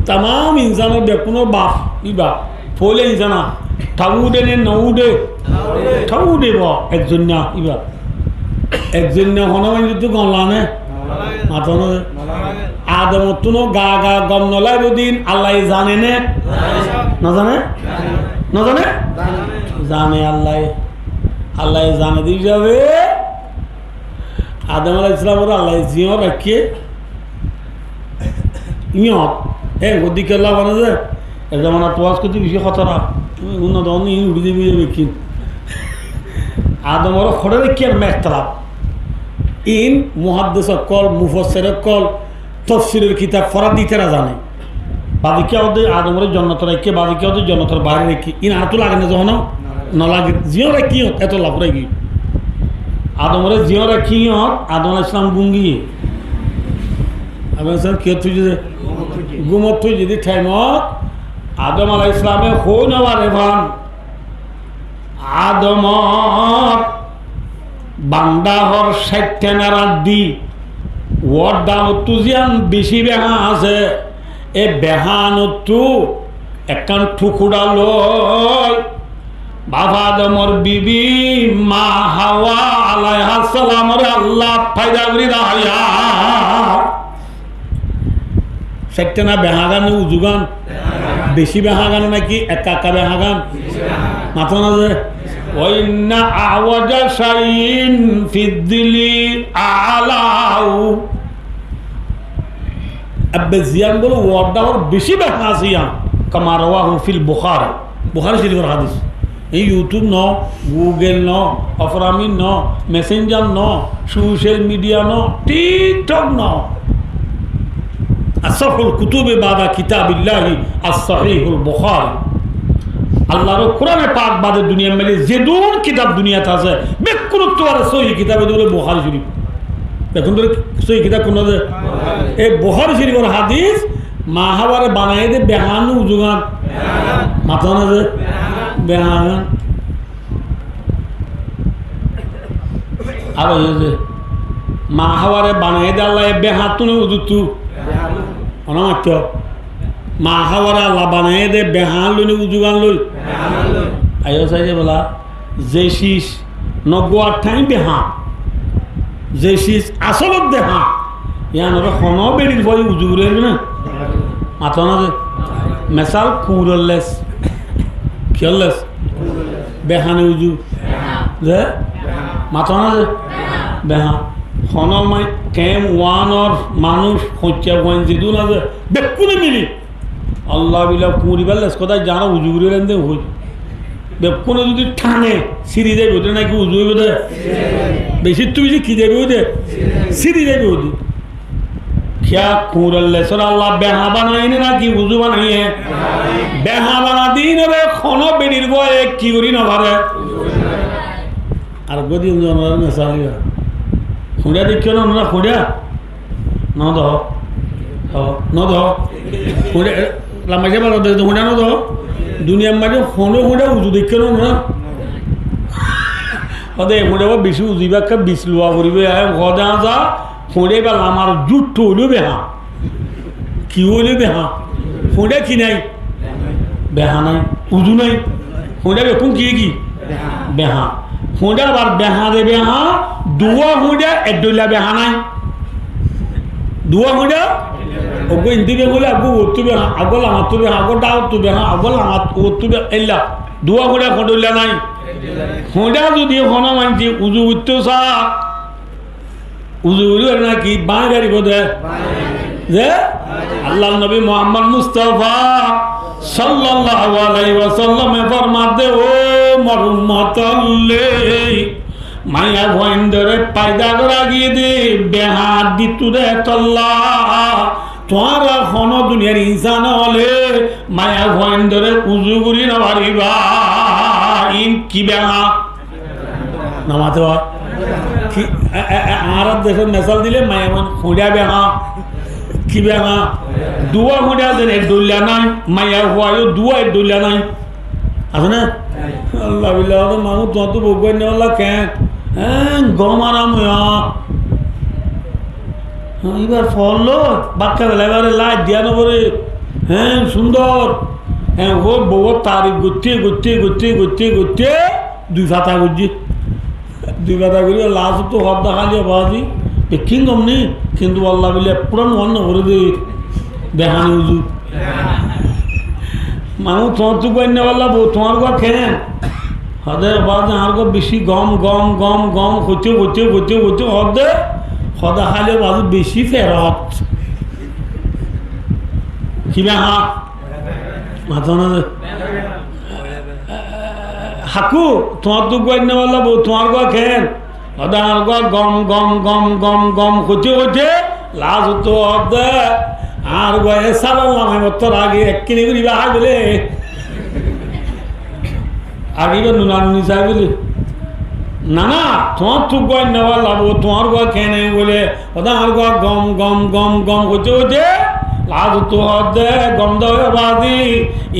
তাম ইনসানের দেখুন বাপ ই বাপ ফইলে ইনসানা ঠাউডে নে নউডে ঠাউডে ব একজন না ইবা একজন না হনমান যদি গলানে মাথা না আদম তুনো গা গা গম নলাই দিন আল্লাহ জানে নে না জানে না জানে জানে আল্লাহ আল্লাহ জানে দিয়ে যাবে আদম আলাইহিস সালামের আল্লাহ জিও রাখিয়ে ইয়ত হ্যাঁ ওদিকে আল্লাহ বানা যায় এর যেমন তোয়াজ করতে বেশি খতরা উন্নত উড়ি দিবি বেকিন আদমর খড়ে রেখে আর মেখতালাপ ইন মুহাদ্দিস কল মুফাসসির কল তাফসীরের কিতাব ফরাদিতেরা জানে বাদিকে ওদের আদমর জন্নত রেখে বাদিকে ওদের জন্নতর বাইরে রেখে ইন আতো লাগে না যখন না লাগে জিও রাখি এত লাভ রাখি আদমরে জিও রাখি আদম আলাইহিস সালাম গুঙ্গি আদম সাহেব কে তুই যে গুমত তুই যদি ঠাইমত আদম আলাইহিস সালামে হো নেওয়া রেভান আদমর বান্দাহর 60 নারাদ দি ওর দাম তুজিয়ান বেশি বেহা আছে এ বেহানতু একখান ঠুকুরা লয় বাবা আদমর বিবি মা হাওয়া আলাইহিস সালামরে আল্লাহ ফায়দা করি দাইয়া 60 না বেহাগান উজুগান বেশি বেহাগান নাকি একা বেহাগান মাথা না যে ওয়াইন্না আওয়াজা শাইইন ফিদ্দিলি আলাউ আব্বে জিয়ান বলো ওয়াদার বেশি বেহাসিয়ান কামা রাওয়াহু ফিল বুখারী শরীফের হাদিস এই ইউটিউব ন গুগল ন অফরামি ন মেসেঞ্জার ন সোশ্যাল মিডিয়া ন টিকটক ন আসফুল কুতুবে বাদা কিতাবিল্লাহি as-সহিহুল বুখারী আল্লাহর কোরআনে পাক বাদে দুনিয়া মেলে যে দুন কিতাব দুনিয়াতে আছে বেকুরত্ব আর সহি কিতাবে বলে বুখারী শরীফ দেখুন তো সহি কিতাব কোন আছে এই বুখারী শরীফের হাদিস মাহাবারে বানাই দে বেহানু উজুগান মাথা না যে বেহান আর মা হাওয়ারে বানাই দাল্লা বেহা তুনে উদুতু অনামাত্য মা হাওয়ারে আল্লাহ বানাই দে বেহা লুনি উজুগান লই আইও চাইছে বলা যে শীষ নগোয়ার ঠাই বেহা যে শীষ আসলত দেহা ইয়ানোর হন বেরির ভয় উজুগুলো না মাথা না যে মেসাল কুরলেস কিয়লেস বেহানে উজু যে মাথা না যে বেহা হন মাই কেম ওয়ানর মানুষ হচ্ছে যিদু না যে বেকুনে মিলি আল্লাহ বিলা কুড়ি বেলেস কোথায় জানো উজু করে লেনদেন হই বেকুনে যদি ঠানে সিঁড়ি দেবে ওদের নাকি উজু হইবে দে বেশি তুই যে কি দেবে ওদের সিঁড়ি দেবে ওদের क्या कुरल्लेसर अल्लाह बेहा बनाइने ना कि उजु बनाइए बेहा बना दीन रे खनो बेडिर गो एक की करी ना बारे আর গদিন জনর মেসালিয়া খুঁড়া দেখিও না না খুঁড়া না দহ ন দহ খুঁড়া লামাজে বারো দে খুঁড়া না দহ দুনিয়ার মাঝে খনো খুঁড়া উজু দেখিও না হদে খুঁড়া বেশি উজুবাকে বিশ লোয়া করিবে হদা যা খুঁড়ে বেলা আমার জুট হইল বেহা কি হইল বেহা খুঁড়ে কি নাই বেহা নাই উজু নাই খুঁড়ে বেকুন কি বেহা খুঁড়ে আবার বেহা দে বেহা দুয়া খুঁড়ে এডলা বেহা নাই দুয়া খুঁড়ে ওগো ইন্দি বেগুলে আগো ওতু বেহা আগল আমার তু বেহা আগো ডাও তু বেহা আগল আমার ওতু বেহা এল্লা দুয়া খুঁড়ে খডলা নাই খুঁড়ে যদি হন মানছি উজু উত্তু সা উজুর নাকি বাঁ গাড়ি বোধে যে আল্লাহ নবী মোহাম্মদ মুস্তাফা সাল্লাল্লাহু আলাইহি ওয়াসাল্লাম ফরমাতে ও মরুমতল্লে মায়া ভয়ন্দরে পায়দা করা গিয়ে দে বেহাত দিতুরে তল্লা তোমার হন দুনিয়ার ইনসান হলে মায়া ভয়ন্দরে উজু করি না পারিবা ইন কি বেহা নামাতে হয় আর দেশের মেসাল দিলে মায়ামান খুঁড়া বেহা কি বেহা দুয়া খুঁড়া দেন ডলিয়া নাই মায়া হওয়ায়ও দুয়া ডলিয়া নাই আছে না আল্লাহ বিল্লাহ মামু তোমার তো বগুয়াই নেওয়াল্লা কেন হ্যাঁ গম আরাম এবার ফল বাক্কা বেলা এবারে লাইট দিয়া নবরে হ্যাঁ সুন্দর হ্যাঁ ও বউ তারিখ গুটিয়ে গুটিয়ে গুটিয়ে গুটিয়ে গুটিয়ে দুই ফাতা গুজি দুই কথা করি লাশ তো হব দেখালি বাজি কিংদম নেই কিন্তু আল্লাহ বিলে পুরান অন্য করে দে বেহানি উজু মানুষ তোমার তো পাই না বললা তোমার গা খেলেন হদে বাদ আর গো বেশি গম গম গম গম হচ্ছে হচ্ছে হচ্ছে হচ্ছে হদে হদা খালে বাজু বেশি ফেরত কি বেহা মাথা না হাকু তোমার তো গাই না বললা তোমার গা খেন হদার গা গম গম গম গম গম হচ্ছে হচ্ছে লাজ তো হদে আর গয়ে সালাল্লাম তোর আগে এক কিনে করি বাহা বলে আগে নুনা নুনি চাই বলে না না তোমার তো গাই না বললা তোমার গা খেয়ে বলে হদার গা গম গম গম গম হচ্ছে হচ্ছে লাজ তো হদে গম দেওয়া বাদি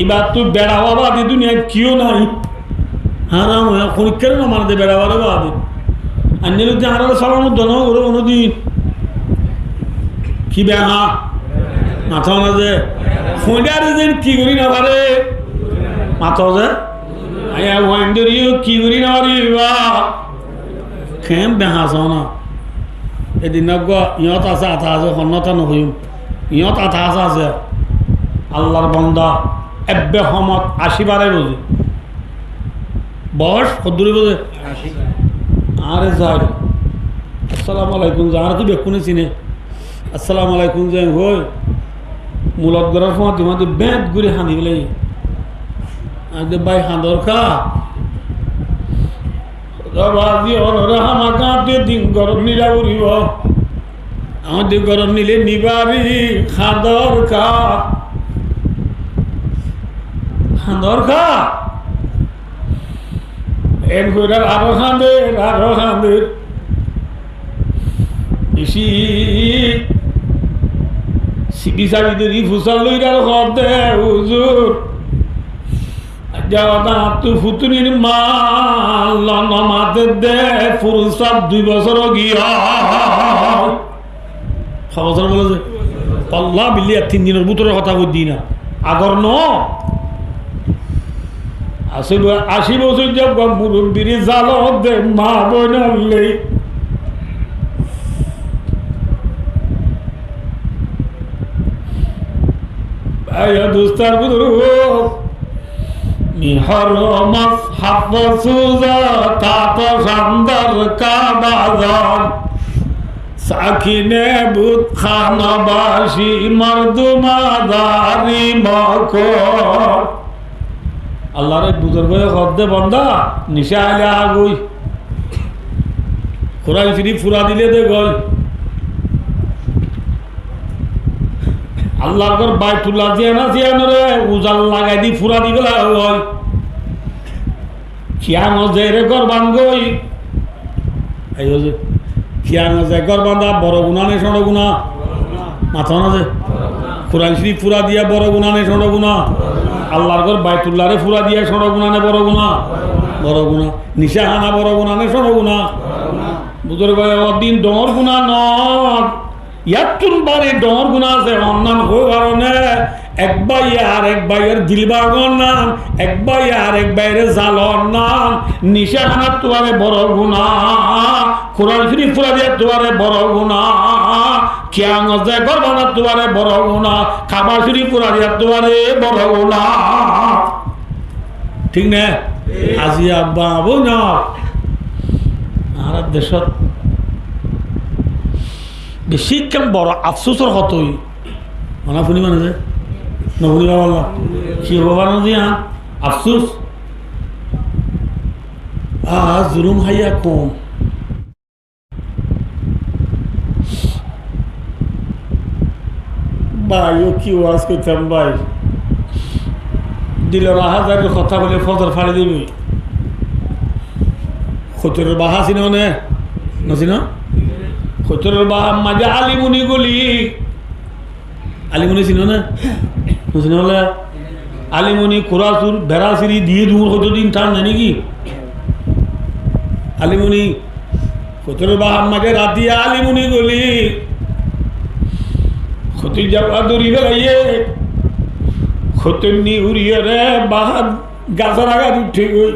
এবার তুই বেড়াওয়া বাদি দুনিয়া কিও নাই হারাম পরীক্ষার না মানতে বেড়াবারে বাদে আঞ্জেল হারার সালানোর জন করে কোনোদিন কি বেহা মাথা না যে ফোঁড়ারে যে কি করি না পারে মাথা যে আয়া ওয়াইন্ডারিও কি করি না পারি বা খেম বেহা চাও না এদিন ইহঁত আছে আঠা আছে সন্নতা নহয়ো ইহঁত আঠা আছে আল্লাহর বন্দা এব্বে সমত 80 বারে বুঝি বয়স কদ্দুরি বোঝে আরে যাই আসসালামু আলাইকুম যা আর তো বেকুনে চিনে আসসালামু আলাইকুম যাই হই মূলত গড়ার সময় তোমাদের বেঁত ঘুরে হাঁদি গেলে আগে বাই হাঁদর খা আমাকে দিন গরম নিরা উড়িব আমাদের গরম নিলে নিবারি হাঁদর খা হাঁদর খা এর করে আরো খাঁদের বেশি সিবি সাবিদের ফুসাল লইরার হদে হুজুর দেওয়া তু ফুতুনির মাল নমাতে দে ফুরসাদ 2 বছর গিয়া 6 বছর বলে যে আল্লাহ বিল্লি 3 দিনের ভিতরের কথা বলি না আগর ন 80 বছর যাব মুরব্বির জালত দে মা বইনালে আয়া দোস্তার বুজুর্গ মিহরমাস হাফসুজা তাতা শানদার কাবাজান সাকিনে বুত খানাবাসী মর্দুমাদারি মকর আল্লাহর বুজুর্গ হদ্দে বান্দা নিশা আইলে আগুই কোরআন শরীফ ফুরা দিলে দে গল আল্লাহর ঘর বাইতুল্লাহ জিয়ানা জিয়ানরে উজাল লাগাই দি ফুরা দি গলা হয় কিয়ানো জেরে ঘর বাঙ্গই এই যে কিয়ানো যে ঘর বান্দা বড় গুনাহ নে ছোট গুনাহ মাথা না যে কোরআন শরীফ ফুরা দিয়া বড় গুনাহ নে ছোট গুনাহ আল্লাহর ঘর বাইতুল্লাহরে ফুরা দিয়া ছোট গুনাহ নে বড় গুনাহ বড় গুনাহ নিশাহানা বড় গুনাহ নে ছোট গুনাহ বুজুর্গ দিন ডর গুনাহ নয় ইয়াতুন বারে ডর গুনাহ আছে অন্যান হয়ে কারণে এক ভাই আর এক ভাইয়ের দিলবাগর নাম এক ভাই আর এক ভাইয়ের জালর নাম নিশাহানা তোয়ারে বড় গুনাহ কোরআন শরীফ ফুরা দিয়া তোয়ারে বড় গুনাহ কিয়াম যে গরবানা তোয়ারে বড় গুনাহ কাবা শরীফ ফুরা দিয়া তোয়ারে বড় গুনাহ ঠিক না আজি আব্বা বোনা আর দেশত বেশি কেন বড় আফসোসর হতই মানা শুনি মানে যে নবুলিবা বললা কি হবা না দিয়া আফসোস জুলুম হাইয়া কম ভাইও কি ওয়াজ করতাম ভাই দিলের হাজারের কথা বলে ফজর ফাড়ি দিবি খতরের বাহা চিনো নে নচিন খতরের বাহা মাঝে আলিমুনি গলি আলিমুনি চিনো না নচিন হলে আলিমুনি কোরাচুর বেড়াচিরি দিয়ে দূর হতো দিন টান জানি কি আলিমুনি খতরের বাহা মাঝে রাতি আলিমুনি গলি খতির যাবা দৌড়ি বেড়াইয়ে খতরনি উড়িয়ে রে বাহার গাছার আগার উঠে গই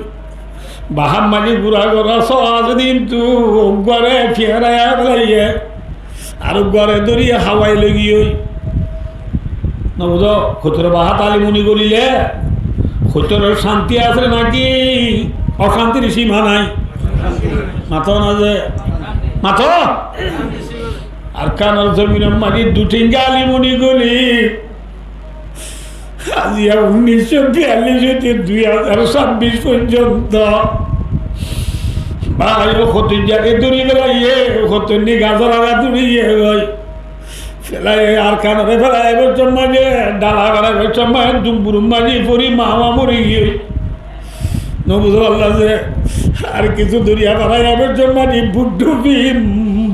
বাহার মাঝে ঘুরা ঘোরা সহজ দিন তু ঘরে ফেরাইয়া বেড়াইয়ে আর ঘরে দৌড়িয়ে হাওয়াই লগি ওই নবুঝ খতরে বাহা তালিমুনি গলিলে খতরের শান্তি আছে নাকি অশান্তির সীমা নাই মাথো না যে মাথো আর কানার জমিনের মাটি দুটিঙ্গা আলিমুনি গলি আজি 1942 হতে 2026 পর্যন্ত ভাই খতির জায়গায় দৌড়ি বেড়াইয়ে খতরনি গাছর আগা দৌড়িয়ে গই ফেলাই আর কানারে ফেলাই এবার চম্মাকে ডালা বেড়াইবার চম্মায় দুম্বুরুম বাজি পরি মামা মরি গিয়ে নবুঝ আল্লাহ যে আর কিছু দরিয়া বেড়াই এবার চম্মাজি বুড্ডুবি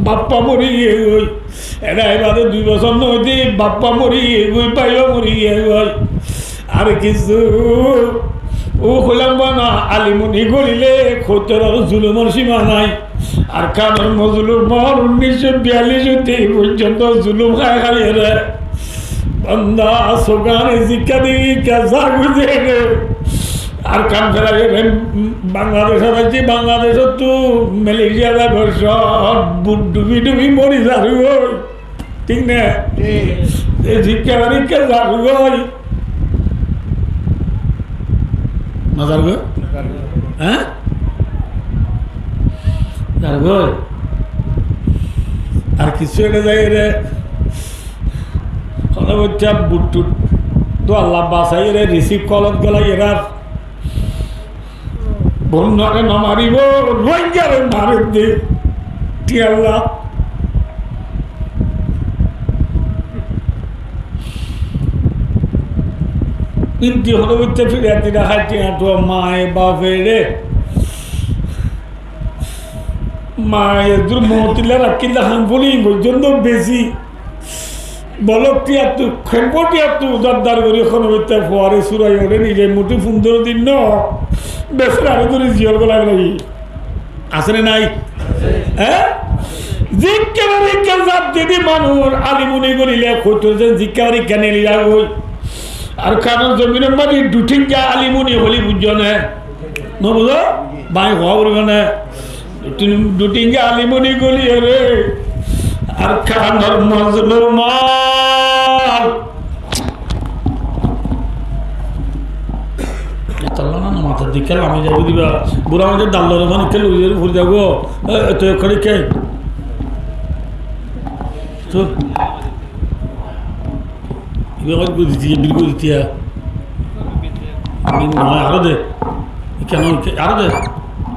বাপ্পা মরি গিয়ে গই এটা এবারে 2 বছর নদী বাপ্পা মরি গিয়ে গই পাইও মরি গিয়ে গই আর কিছু ও হলাম না আলিমুনি গলিলে খতরের জুলুমের সীমা নাই আর কানের মজলুম 1942 হতে পর্যন্ত জুলুম খায় খালি রে বন্দা সোগানে জিকা দিই কাজা গুজে রে আর কাম ফেলাই রে বাংলাদেশের আছে বাংলাদেশত তো মালয়েশিয়া যাবে সব ডুবি ডুবি মরি যাবি ঠিক না এই জিকা বাড়ি কাজা গুই মাজার গো হ্যাঁ আর কিছু একটা যায় রে বাচ্চা বুট টুট তো আল্লাহ বাসাই রে রিসিভ কলত গেলাই এরা বন্যাকে নমারিব রোহিঙ্গারে মারে দে টি আল্লাহ কিন্তু হলো বুঝতে ফিরে দিলে হাঁটি হাঁটো মায়ে বাপে রে মায়ের মহতিলা রাখি হাম বলি পর্যন্ত বেশি বলক তিয়াত্তর খেলবো তিয়াত্তর উদারদার করি এখন হইতে ফোয়ারে সুরাই ওঠে নিজে মোটি 15 দিন ন বেসের আগে ধরে জিয়ল গলা লাগি আসলে নাই হ্যাঁ জিজ্ঞাবারি কেজাব যদি মানুষ আলিমুনি করিলে খৈতর জিজ্ঞাবারি কেন লিয়া হই আর কারণ জমিনের মাঝে দুঠিঙ্গা আলিমুনি হলি বুঝছ না বুঝো বাই হওয়া বলবে না দুটিঙ্গা আলিমুনি গলি রে আর কারণ মজলুমাল তাল্লা না মাথার দিকে আমি যাবো দিবা বুড়া আমাদের ডাল্লার ওখানে খেলে ফুল যাবো তো এখানে কে আরো দে কেন আরো দে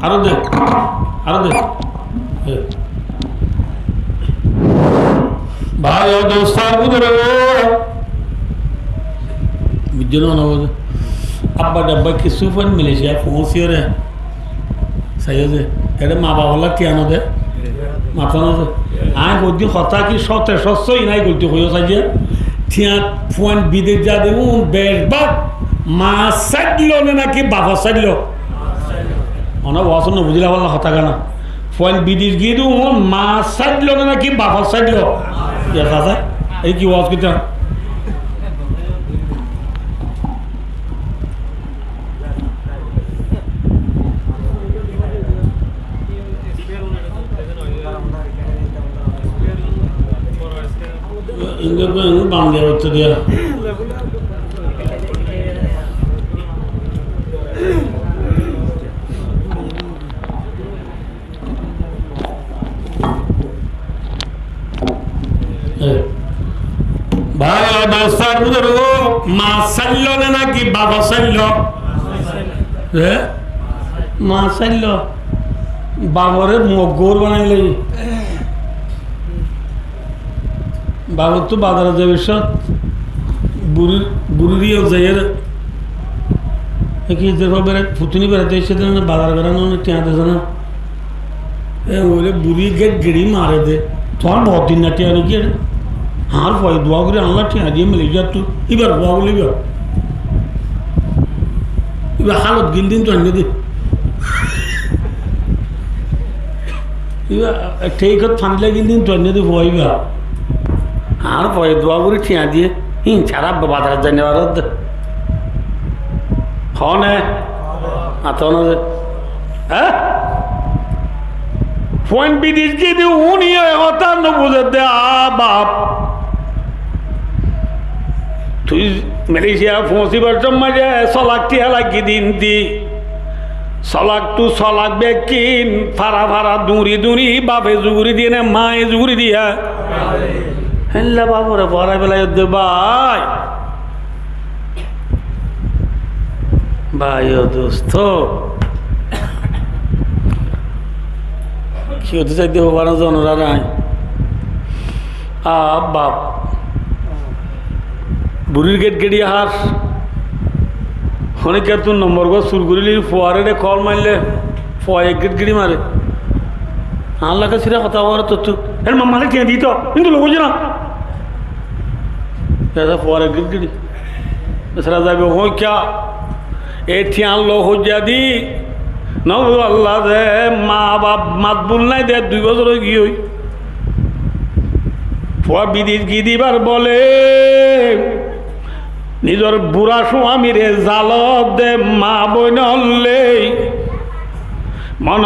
আরো দে আরো দে ভাই ও দোস্ত বুঝলো না আব্বা ডাব্বা কিছু ফোন মিলেছে পৌঁছিও রে সাইজ এটা মা বাবা টিয়ানো দে মাথানো দে আয় বলছি হতা কি সতে সস্যই নাই বলতে হইও সাইজে ঠিয়া ফোন বিদেশ যা দেব বেশ বা মা সাইডল নাকি বাবা সাইডল অনেক বসন বুঝলে বললাম হতা কেনা ফোন বিদেশ গিয়ে দেব মা সাইডল নাকি বাবা সাইডল দাদা এই কি ওয়াজ কিটা বাংলা হচ্ছে দিয়া ভাই মা চাইল নাকি বাবা চাইল মা চাইল বাবরে মগর বানাইলে বাবর তো বাজারে যাবে সব বুড়িও যাই কি বেড়ে ফুতুনি বেড়াতে এসে বাজার বেড়ানো টিয়া দিস না বলে বুড়ি গেট গেড়ি মারে দে তোমার বহুত দিন না টিয়া নাকি হার পয় দোয়া করে আনলা টিয়া দিয়ে মিলে যা তুই এবার দোয়া বলি এবার হালত গিল দিন তো আনিয়ে দে এবার ঠিক ফান্ডলে গিল দিন তো আনিয়ে দে ভয়বা আর পরে দোয়া করে ঠিয়া দিয়ে ছাড়া বাজার জানি হনে হ্যাঁ ফোন বিদেশ গিয়ে দিয়ে উনি হতা বুঝে দে বাপ তুই মালয়েশিয়া পৌঁছিবার জন্মা যায় সলাক টিয়া লাগি দিন দি সলাক তু সলাক বেকিন ফারা ফারা দুরি দুরি বাপে জুগুরি দিয়ে না মায়ে জুগুরি দিয়া হেল্লা বাবুরে পড়া বেলায় ভাই ভাই ও দোস্ত কি হতে চাইতে হবার জনরা নাই বাপ বুড়ির গেট গেড়ি হার অনেক তোর নম্বর গো সুর করিলি ফোয়ারে কল মারলে ফোয়া গেট গেড়ি মারে আল্লাহকে সিরা কথা বলার তো এর মামাকে টিয়া দিত কিন্তু লোক না ফোয়ারে গেট গেড়ি এছাড়া যাবে হই ক্যা এ ঠিয়ান লো হইয়া দি ন আল্লাহ দে মা বাপ মাত বুল নাই দে 2 বছর গিয়ে হই ফোয়া বিদির গি দিবার বলে নিজের বুড়া স্বামীরে জালত দে মা বইন হলে মন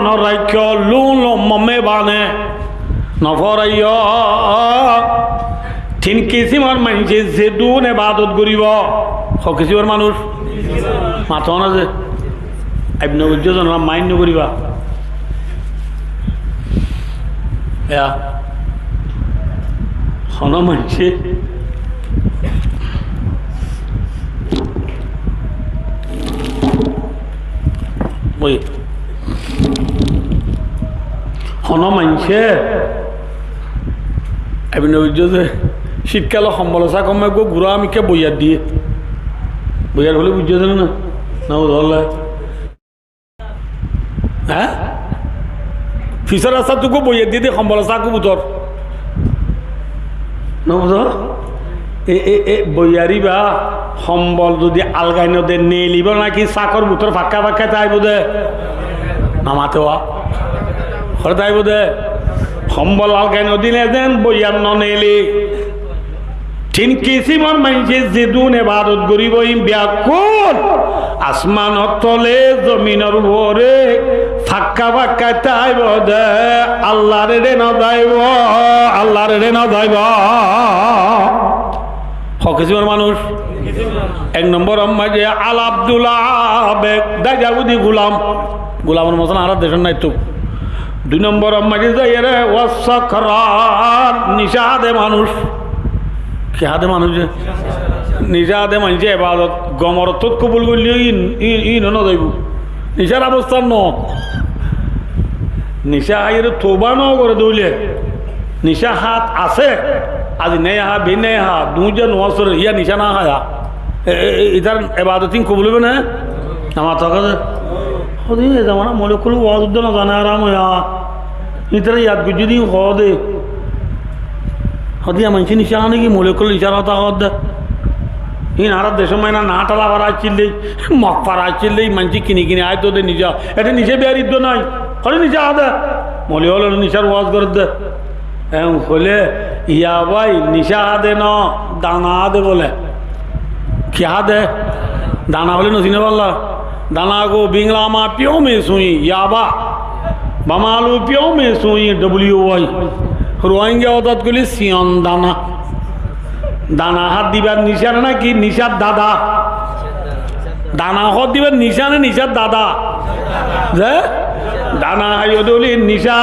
রাখ্য লুন মমে বানে নফরাইয় তিন কিসিমর মানুষ যে দুন এবাদত করিব কিসিমর মানুষ মাথা না যে আইন বুঝছেন মান্য করিবা হন মানুষে হন মানুষে আইন বুঝছে শীতকালে সম্বলসা কমে গো গুড়া আমিকে বইয়ার দিয়ে বইয়ার হলে বুঝছে না না ধরলে হ্যাঁ ফিসার রাস্তা তোকে বইয়ার দিয়ে দে সম্বলসা কো বুতর নবুঝ বইয়ারি বা সম্বল যদি আলগাই নদে নিয়ে লিব নাকি চাকর বুতর ফাঁকা ফাঁকা তাই বোধে নামাতে হরে তাই বোধে সম্বল আলগাই নদী নেন বইয়ার নেলি তিন কিসিমর মাইছে যেদুন এবাদত করিব ব্যাকুল আসমানত তলে জমিনের উপরে ফাঁকা ফাঁকা তাই বোধে আল্লাহরে রে না যাইব আল্লাহরে রে না যাইব হকিসিমর মানুষ এক নম্বর যে আল আব্দুল্লাহ দাজাবুদি গুলাম গুলামের মতন আর দেশের নাই তো দুই নম্বর যে যাই রে ওয়াসাকরাত নিশাদে মানুষ কি হাতে মানুষ নিশাদে মানছে এবাদত গমরত কবুল করলে ই ন যাইব নিশার অবস্থান ন নিশা আইর তোবা ন করে দৌলে নিশা হাত আছে আজ নেই হা বে নেই হা দুজন ওয়াসর ইয়া নিশা না হায়া ইতার এবাদতিং কবুল হবে না আমার তখন হদিন এ জামানা মলিকুল ওয়াজুদ্দ না জানা আরাম হয়া ইতার ইয়াদ গুজি হ দে হদিয়া মানছি নিশা নাকি মলিকুল নিশার হতা হদ ইন আর দেশ মাইনা না টালা পারা চিল্লি মক পারা চিল্লি মানছি কিনি কিনি আয় তোদের নিজা এটা নিচে বেয়ারিদ্দ নাই হলে নিচা আদে মলি হল নিশার ওয়াজ করে দে হলে ইয়া ভাই নিশা দে ন দানা দে বলে কি দে দানা বলে নসিনে পারলা দানা গো বিংলা মা পিও মে সুই ইয়াবা বামালু পিও মে সুই WY রোহিঙ্গা অর্থাৎ গুলি সিয়ন দানা দানা হাত দিবার নিশান নাকি নিশার দাদা দানা হাত দিবার নিশানে নিশার দাদা যে দানা হাইলি নিশা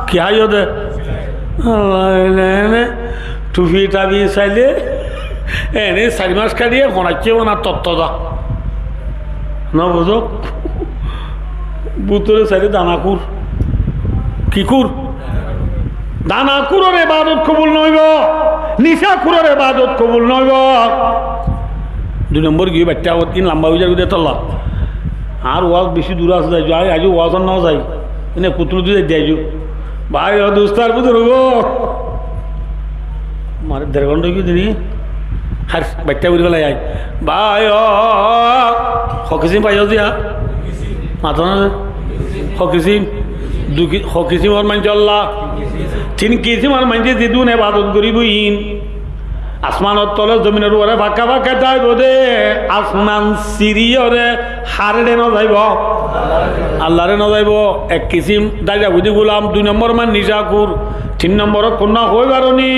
কি হাইদে টুপি টাবি চাইলে এনে 4 মাস কাটিয়ে ঘনাচ্ছেও না তত্ত্বদা না বুঝো বুতরে চাইলে দানাকুর কি কুর দানা কুরের ইবাদত কবুল নইব নিশা কুরের ইবাদত কবুল নইব 2 নম্বর গিয়ে বাচ্চা তিন লম্বা হয়ে যাবে তল্লা আর ওয়াজ বেশি দূর আছে যাই আজ ওয়াজ নাও যাই এনে পুতুল দিয়ে যাইছো ভাই ও দোস্তার পুতুল গো মারে 1.5 ঘন্টা কি দিনি হার বাচ্চা উড়ে গেল আই ভাই ও হকিসিম পাইও দিয়া মাথা না হকিসিম দুকি হকিসিম আর মানছে আল্লাহ তিন কিসিম আর মানছে যেদুন ইবাদত করিব ইন আসমানত তলে জমিনের উপরে ফাঁকা ফাঁকা যাইব দে আসমান সিরিয়রে হারে ন যাইব আল্লাহরে ন যাইব এক কিসিম দাজা বুঝি গুলাম 2 নম্বর মান নিশাকুর 3 নম্বর কন্যা হই বারনি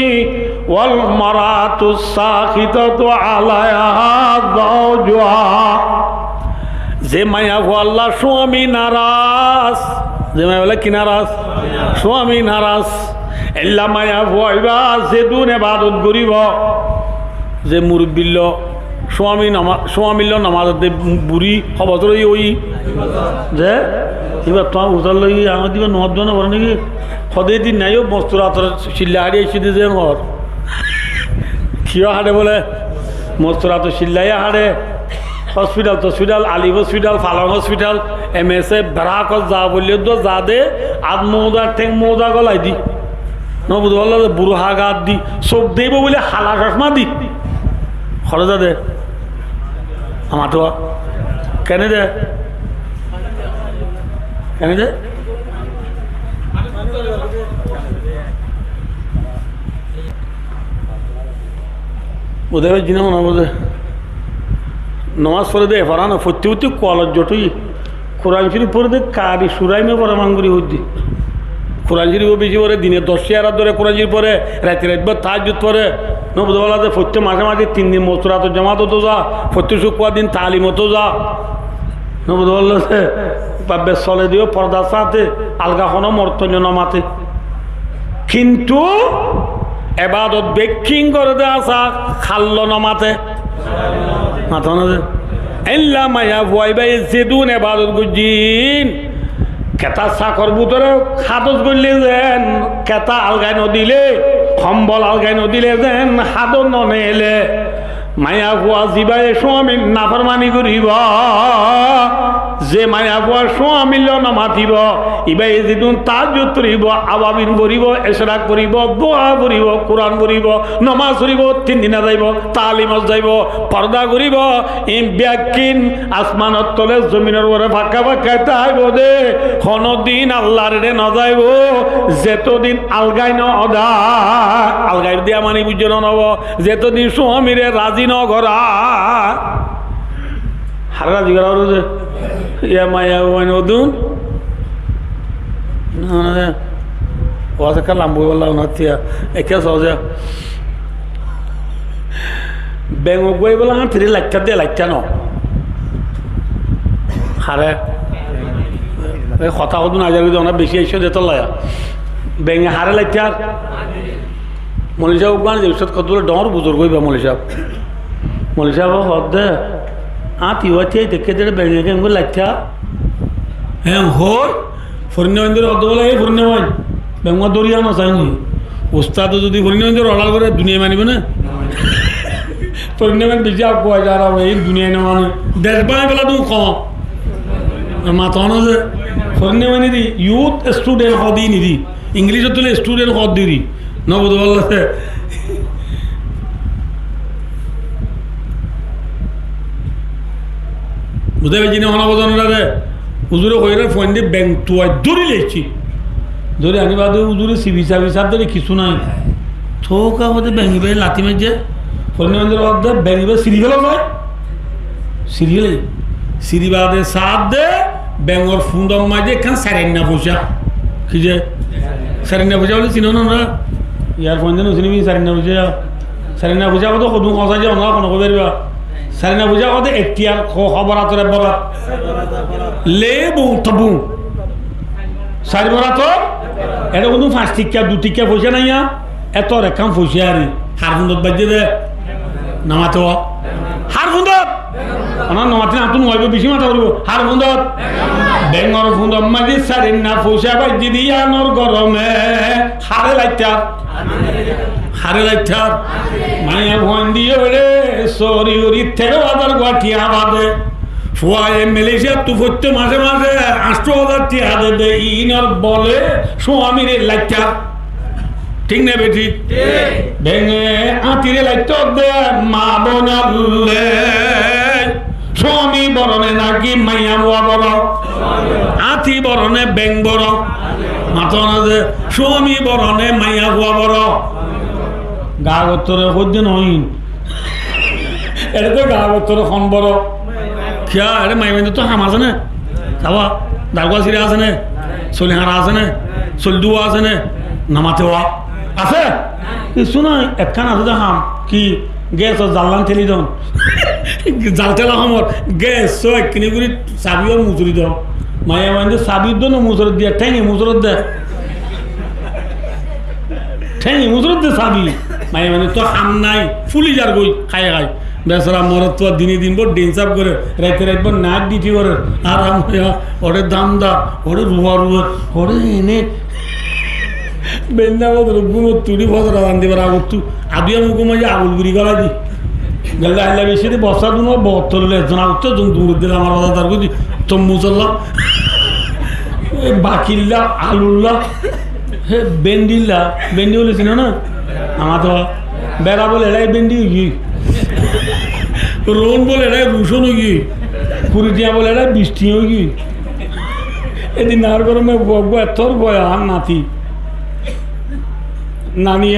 ওয়াল মারাতু সাখিতাতু আলাইহা যাওজুহা যে মায়া হো আল্লাহ স্বামী নারাজ যে মায়া বলে কি নারাজ স্বামী নারাজ এল্লা মায়া ভয়বা যে দুন ইবাদত করিব যে মুরব্বিল্ল স্বামীল্য নামাজ বুড়ি হবতর ওই যে এবার তোমার উঠার লই আমার দিবা নদ না বলে নাকি সদাই দিন নাইও বস্তুর হাতের চিল্লা হারিয়ে এসে দিয়ে যে ঘর কিয় হারে বলে মস্তুর হাতের চিল্লাইয়া হারে হসপিটাল আলিফ হসপিটাল ফালং হসপিটাল MSA বেড়াকত যা বললে তো যা দে আধ মৌদা ঠেং মৌদা গলাই দি বুঝতে পারল বুড়ো হাগাত দি চোখ দেব বলে হালা চশমা দি খরচা দে আমার তো কেন দে কেন দে বোধ হয় জিনা মনে বোধে নমাজ পড়ে দে এফারা না ফত্যি ফত্যি কলর জটুই কোরআন শরীফ পড়ে দে কারি সুরাইমে পড়ে মাঙ্গুরি হদ্দি কোরআন শরীফও বেশি পড়ে দিনে 10 চেয়ার ধরে কোরআন শরীফ পড়ে রাতে রাতবার তাহাজ্জুদ পড়ে নবুদ বলা যে প্রত্যেক মাঝে মাঝে 3 দিন মসুরাত জামাত হতো যা প্রত্যেক শুক্রবার দিন তালিম হতো যা নবুদ বললো যে পাবে চলে দিও পর্দার সাথে আলগাখনো মর্তন্য নামাতে কিন্তু এবাদত বেকিং করে দে আসা খাল্ল নামাতে মাথা না যে এল্লা মায়া ভয় ভাই যেদুন এবাদত গুজিন কেতা চাকর ভিতরে হাতত করলে যেন কেতা আলগাই নদিলে সম্বল আলগাই নদিলে যেন হাতত ননেলে মায়া ভুয়া জিবাই স্বামী নাফরমানি করিব যে মায়া বুয়া স্বামীল না মাতিব ইবাই যেদিন তাহাজ্জুদ করিব আওয়াবিন পড়িব ইশরাক করিব দোয়া করিব কোরআন পড়িব নামাজ পড়িব 3 দিনা যাইব তালিমত যাইব পর্দা করিব ব্যাকিন আসমানত তলে জমিনের উপরে ফাঁকা ফাঁকা তাইব দে কোনদিন আল্লাহর রে না যাইব যেতদিন আলগাই ন অদা আলগাই দিয়া মানে বুঝন নব যেতদিন স্বামীরে রাজি ন করা হার রাজি করা যে ইয়া মায়া ওয়ান ওদুন না ওয়াজ কালাম বলা নাতিয়া একে সহজে বেঙ্গ গই বলা থ্রি লাখটা দিয়ে লাখটা ন হারে কথা কত নাজার যদি অনেক বেশি এসে যেত লয়া বেঙ্গে হারে লাখটা মলি সাহেব গান যে কত ডর বুজুর্গ হইবা মলি সাহেব হদ দে তিওয়াতে দেখে দে বেঙ্গে কেমন লাখটা হ্যাঁ হর ফরিন্দ্র হদ বলে এই ফরিন্দ্র বেঙ্গ দরিয়া না চাইনি ওস্তাদ যদি ফরিন্দ্র অর্ডার করে দুনিয়া মানিব না ফরিন্দ্র বেশি আগুয়া যা এই দুনিয়া না মানে দেশ বানাই পেলা তুমি কম মাথা না যে ফরিন্দ্র মানে দি ইউথ স্টুডেন্ট হদি নিদি ইংলিশত তুলে স্টুডেন্ট হদ দিদি নবদ বললে বুঝতে পেরেছি না হনা বোঝানোরা রে উজুরে কইরা ফোন দিয়ে ব্যাংক তুয়াই দৌড়ি লেছি ধরে আনি বাদে উজুরে সিবিসা বিচার ধরে কিছু নাই থোকা হতে ব্যাঙ্গি ভাই লাথি মেজে ফরিন্দ্র বাদে ব্যাঙ্গি ভাই সিঁড়ি ফেলা যায় সিঁড়ি সিঁড়ি বাদে সাত দে ব্যাঙ্গর ফুন্দম মাঝে এখান সারেন্না পোষা কি যে সারেন্না পোষা বলে চিনো না ইয়ার ফোন যেন চিনিবি সারেন্না পোষা কত সদু কষা যে অনা কোনো কবিবা সারেন্না পোষা কত এটিয়ার খবরাতরে বরাত লে বউ তবু সারি বরাত এটা কোনো 5 টিকা 2 টিকা পয়সা নাই এত রেখাম পয়সা আর হার ফুন্দত বাজে দে নামাতে হার ফুন্দত আমার নামাতে না তুমি হইবে বেশি মাথা করবো হার ফুন্দত বেঙ্গর ফুন্দত মাঝে সারেন্না পয়সা বাজে দিয়া নর গরমে হারে লাইটার মায়া ভন দিয়ে রে সরি উরি থেকে বাজার গুয়াটিয়া বাদে ফুয়ায় মালয়েশিয়া তু ফতে মাঝে মাঝে 8,000 টিয়া দে ইনার বলে স্বামীর লাইটা ঠিক না বেটি ভেঙে আতিরে লাইটা দে মা বনালে স্বামী বরণে নাকি মাইয়া বুয়া বড় আতি বরণে ব্যাং বড় মাথা না যে স্বামী বরণে মাইয়া বুয়া বড় গা গত্তরে হদ্দিন হইন এটা তো গা গত্তরে খন বড় क्या अरे माई बंद तो हम आसे ने सावा दागवा सिरे आसे ने सोलिहारा आसे ने सोलदुआ आसे ने नमाते हुआ आसे ये सुना एक खाना आसे हम कि गैस और जालन तेली दो जालते ला हम और गैस सो एक किन्हीं पूरी साबी और मुसरी दो माया बंद साबी दो ना मुसरत दिया ठेंगे मुसरत दे साबी माया बंद तो हम नहीं फुली जार कोई खाए বেচারা মরত তো দিনে দিন পর ডেন্সাপ করে রাইতে রাইত নাক দিতে করে আরাম হইয়া ওরে দাম দা ওরে রুয়া ওরে এনে বেন্দাবত রুগুম তুড়ি ফসরা রান্ধি বার আগত আদিয়া মুকুম যে আগুল গুড়ি গলা দি গেলে আল্লাহ বেশি দি বর্ষা দিন বহত্তরলে একজন আগত জন দূর দিলে আমার কথা তার বুঝি তম্বু চললাম বাকিল্লা আলুল্লা হে বেন্ডি বলেছি না আমার তো বেড়া বলে এরাই বেন্ডি রোন বলে এরাই রুশন কি কুড়িটিয়া বলে এরাই বৃষ্টি কি এদিন আর গরমে এতর বয় আর নাতি নানি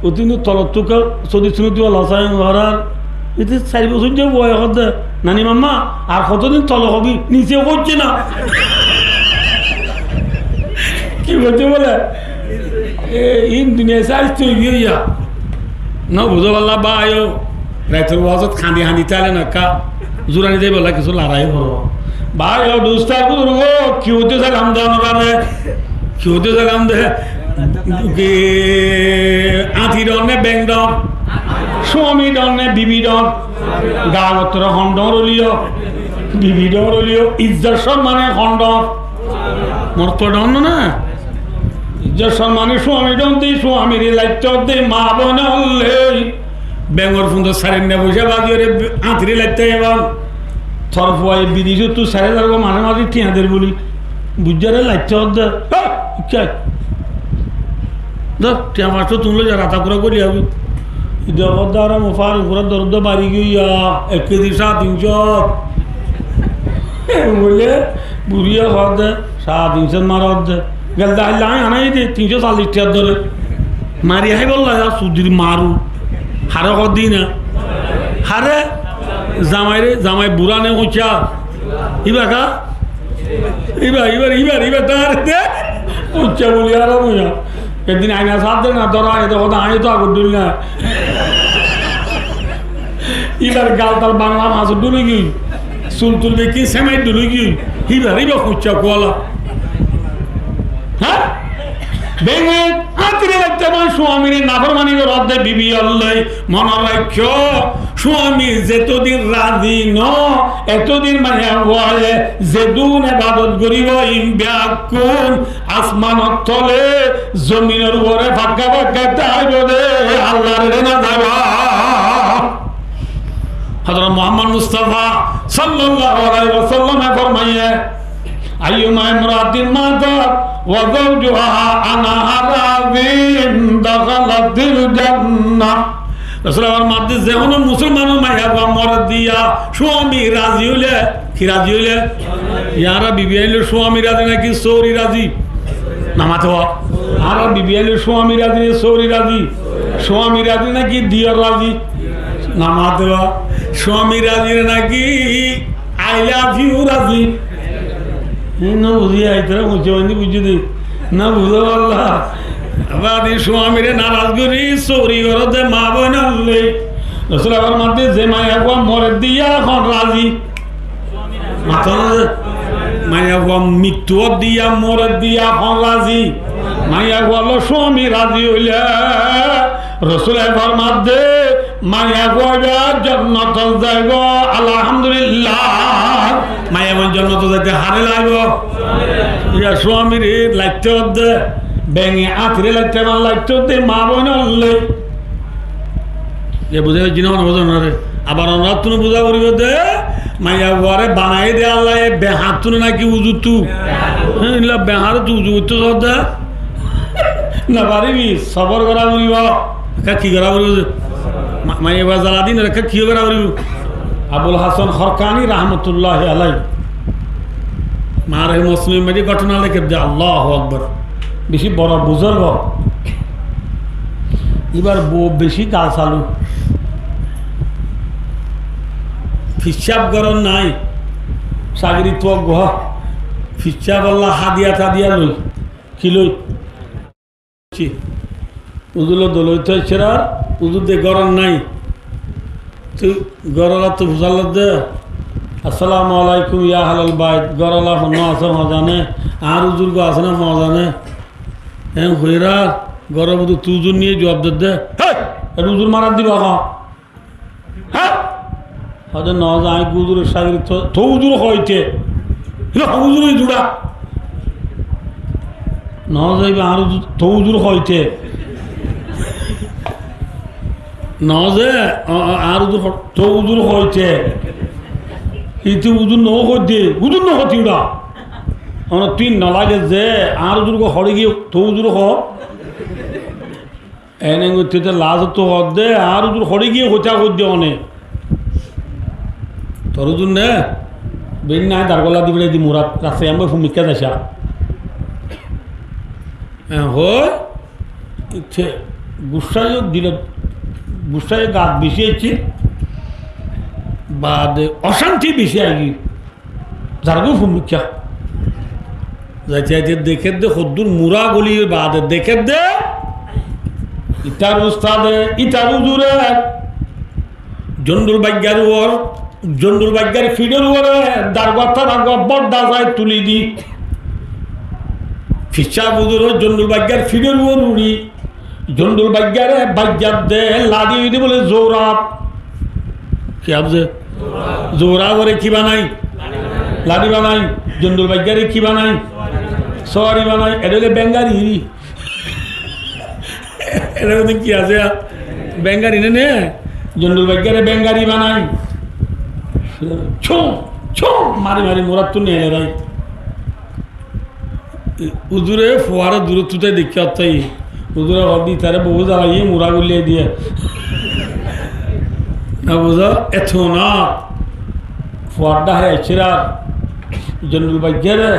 অতিন তলত তুকা চল্লিশ মিনিট লসাই ঘরার এতে 4 বছর যে বয় হদে নানি মাম্মা আর কতদিন তল হবি নিচেও করছে না কি বলছে বলে এই দুনিয়া সাইজ তো ইয়া না বুঝো পারলা বা আয়ো রাইতের ওয়াজত খাঁদি হাঁদি তাহলে না কা জোরানি যাই বলা কিছু লড়াই করো ভাই ও দুস্তার বুঝুর গো কি হতে সালাম দাও না কি হতে সালাম দে আঁথি ডনে ব্যাং ডন স্বামী ডনে বিবি ডন গা গত্র খণ্ড রলিও বিবি ডন রলিও ইজ্জত সম্মানে খণ্ড মর্ত ডন না ইজ্জত সম্মানে স্বামী ডন দিই স্বামীর লাইট দে মা বোন হলে বেঙ্গর ফুন্দর সারেন না বসে বাজিয়ে আঁতরে লাগতে এবার থরফুয়াই বিদেশে তো 4,000 মাঝে মাঝে টিয়াদের বলি বুঝারে লাগছে অর্ধেক টিয়া মাছ তো তুললে যা রাতা করে করি আমি দ্বারা মুফার উপরে দরদ বাড়ি গিয়া 1 কেজি 350 বলে বুড়িয়া হওয়ার দে 350 মারা অর্ধেক গেল দাঁড়িয়ে আমি আনাই দে 340 টাকার ধরে মারি হাই বললা সুদির মারু হারে কদি না হারে জামাই বুড়া নে হচ্ছা ইবা কা ইবার তার হচ্ছা বলি আর বুঝা একদিন আইনা সাথ দে না ধরা এটা কথা আই তো আগুন ডুল না ইবার গাল তার বাংলা মাছ ডুলে গি চুল তুলবে কি সেমাই ডুলে গি ইবার হচ্ছা কোয়ালা হ্যাঁ বেঙ্গে আতিরে তেমন স্বামীর নাফরমানি রদ্দে বিবি আল্লাহ মনে রাখ স্বামী যেতদিন রাজি ন এতদিন মানে বলে যেদুন ইবাদত করিব ইমব্যাকুন আসমানত তলে জমিনের উপরে ফাঁকা ফাঁকা তাইব দে আল্লাহর না যাবা হযরত মুহাম্মদ মুস্তাফা সাল্লাল্লাহু আলাইহি ওয়াসাল্লাম ফরমায়ে আইয়ুমা ইমরাতিন মাতাত ওয়া যাওজুহা আনহা রাযিন দাখালাতিল জান্নাহ রাসূলুল্লাহর মাঝে যেমন মুসলমান মাইয়া বা মরদ দিয়া স্বামী রাজি হইলে কি রাজি হইলে ইয়ারা বিবি আইলে স্বামী রাজি নাকি সৌরি রাজি নামাতে আর বিবি আইলে স্বামী রাজি সৌরি রাজি স্বামী রাজি নাকি দিয়র রাজি নামাতে স্বামী রাজি নাকি আই লাভ ইউ রাজি না বুঝিয়ে আইতরা মুছে বন্ধি বুঝি দে না বুঝো আল্লাহ আবার স্বামীরে নারাজ করি চৌরি ঘরতে মা বোন আনলে রাসূলুল্লাহর মধ্যে যে মায়া গো মরে দিয়া এখন রাজি মাথা মায়া গো মৃত্যু দিয়া মরে দিয়া এখন রাজি মায়া গো স্বামী রাজি হইলে রাসূলের মধ্যে মায়া গো জান্নাত যাইব আলহামদুলিল্লাহ মায়া বোন জান্নাত যাইতে হারে লাগবো ইয়া স্বামীর লাগতে দে বেঙে আতিরে লাগতে আমার লাগতে দে মা বোন আনলে যে বুঝে জিনা বোঝো না রে আবার আমরা তুমি বুঝা করিব দে মাইয়া ঘরে বানাই দে আল্লাহ বেহাত তুলে নাকি উজু তু হ্যাঁ বেহার তু উজু করতে সদা না পারিবি সবর করা বলিব কি করা বলিব মাইয়া বা জ্বালা দিন রেখা কি করা বলিব আবুল হাসান হরকানি রহমতুল্লাহ আলাই মার মুসলিম মেডি ঘটনা লেখে দে আল্লাহ আকবর বেশি বড় বুজুর্গ এবার বেশি গাল চালু ফিসাব গরম নাই সাগরি তো গহ ফিসাব আল্লাহ হাদিয়া টাদিয়া লই কি লই উজুলো দলই তো ছেড়ার উজু দে গরম নাই তুই গরলা তো বুঝাল দে আসসালামু আলাইকুম ইয়া হালাল বাইত গরলা হন্য আছে মজানে আর উজুর্গ আছে না মজানে হ্যাঁ হইরা গরম তুজুর নিয়ে জবাব দে উজুর মারার দিব হ্যাঁ হয়তো ন যায় গুজুরের সাগরি তো উজুর হইতে উজুর জুড়া ন যাইবে আর তো উজুর হইতে ন যে আর তো উজুর হইতে ইতি উজুর ন হইতে উজুর ন হতি উড়া আমার তুই নালাগে যে আর উজুর হরে গিয়ে তো উজুর হ এনে করতে লাজ তো হদ দে আর উজুর হরে গিয়ে হইতা হইতে অনেক তোর উজুর নে বেন নাই দারগলা দিবে দি মুরাদ রাস্তা আমি ভূমিকা দেশা হয় ইচ্ছে গুসাই দিলে গুসাই গাছ বেশিয়েছি বাদে অশান্তি বেশি আগে যারগো ভূমিকা যাইতে দেখে দে হদ্দুর মুরা গলি বাদে দেখে দে ইটার উস্তাদে ইটার উজুরে জন্ডুর বাগ্যার ওর জন্ডুর বাগ্যার ফিডের উপরে দারগাতার বড্ডা যায় তুলি দি ফিসা বুজুর জন্ডুর বাগ্যার ফিডের উপর উড়ি জন্ডুর বাগ্যারে বাগ্যার দে লাদি দি বলে জোরাপ কি আবজে জোরা করে কি বানাই লাদি বানাই জন্ডুর বাগ্যারে কি বানাই সরি বানাই এটা হলে বেঙ্গারি এটা কি আছে বেঙ্গারি নে জন্ডুর বাগ্যারে বেঙ্গারি বানাই ছো মারি মারি মোরার তো নিয়ে এলাই উজুরে ফোয়ারে দূরত্বতে দেখি অর্থাই উজুরে ভাবি তারে বহু জ্বালাইয়ে মোরা গুলিয়ে দিয়ে না বুঝা এত না ফোয়ারটা হয় চিরার জন্ডুল বাগ্যা রে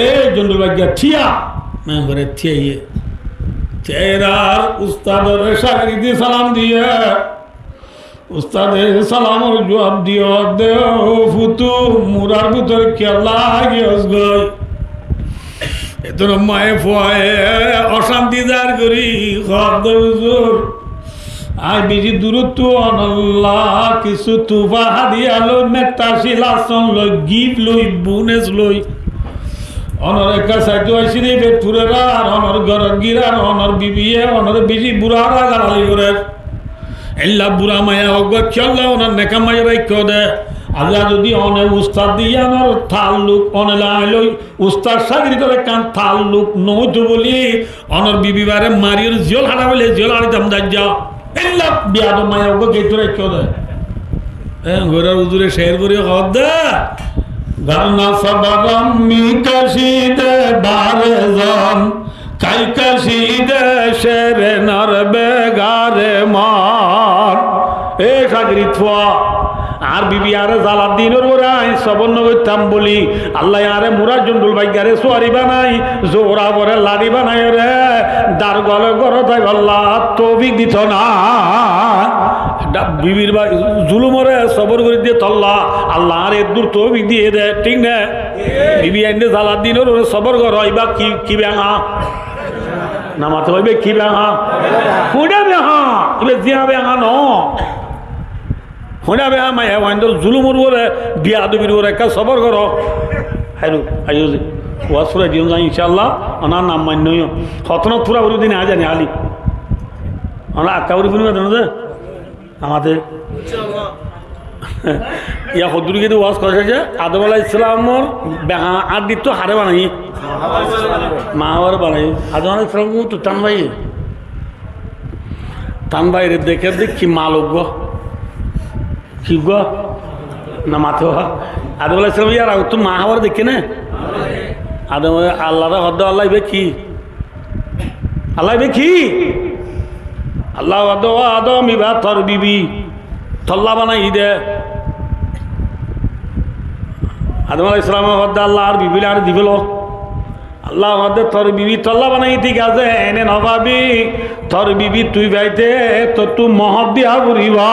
এ জন্ডুল বাগ্যা থিয়া मैं घरे थिए तेरा उस्ताद शागिर्दी सलाम दिया उस्ताद सलाम और जवाब दिया दे फुतु मुरार भीतर क्या लागे उसगई এতন মায়ে ফয়ে অশান্তি দার করি খদ হুজুর আর বেশি দূরত্ব অনল্লাহ কিছু তুফা হাদিয়া লই মেতাশি লাসন লই গিফট লই বোনাস লই অনর একটা সাইড আইসি রে বেতুরেরা আর অনর গরর গিরার অনর বিবিয়ে অনর বেশি বুড়ারা গালালি করে এল্লা বুড়া মায়া অগা চল্লা অনর নেকা মায়া রাইখো দে আল্লাহ যদি অনে উস্তাদ দিয়ে আমার তাল্লুক অনেলা আইলই উস্তাদ সাগরি করে কান তাল্লুক নইতো বলি অনর বিবিবারে মারির জল হারা বলে জল হারিতাম দাজ্জা এল্লা বিয়াদ মায়া অগা গেতো রাইখো দে ঘোরার উজুরে শের করে হদ দে গানা সবরম মি কশিদে বারজাম কাই কশিদে শেরে নরবে গারে মার এ সাগরি থোয়া আর বিবি আরে জালার দিনের ওরা সবন্ন করতাম বলি আল্লাহ আরে মুরা জন্ডুল বাইগারে সোয়ারি বানাই জোরা বরে লাড়ি বানাই রে দার গলে গর তাই আল্লাহ তৌফিক দিত না বিবির বা জুলুমরে সবর করে দিয়ে তল্লা আল্লাহ আর দূর তৌফিক দিয়ে দে ঠিক না বিবি আইনে জালার দিনের ওরা সবর কর বা কি ব্যাঙা নামাতে হইবে কি ব্যাঙা কুড়ে ব্যাঙা এবার জিয়া ব্যাঙা ন হইনা বেহা মাই ওয়াইন্দর জুলুমর বলে বিয়া দুবির ওর একটা সবর করো হাইরু আইও যে ওয়াজ ফুরা দিও যাই ইনশাআল্লাহ ওনার নাম মান্যই হতনত পুরা বড় দিন আজ জানি আলি ওনা আকাউরি ফুনি বাদ না আমাদের ইয়া হদুরি কিন্তু ওয়াজ করেছে যে আদম আলাইহিস সালামর বেহা আদি তো হারে বানাই মাওয়ার বানাই আদম আলাইহিস সালাম তো টান বাইরে দেখে দেখি মালক কি গো না মাথে আদম আলাইহিস সালাম ইয়ার তো মা হওয়ার দেখে না আদম আল্লাহর হদ আল্লাহ বে কি আল্লাহ আদম ইবা তোর বিবি তল্লা বানাই দে আদম আলাইহিস সালাম হদ আল্লাহ আর বিবি আর দিবেল আল্লাহ হদ তোর বিবি তল্লা বানাই ঠিক আছে এনে নবাবি তোর বিবি তুই বাইতে তো তুই মহব্বি হাবুরিবা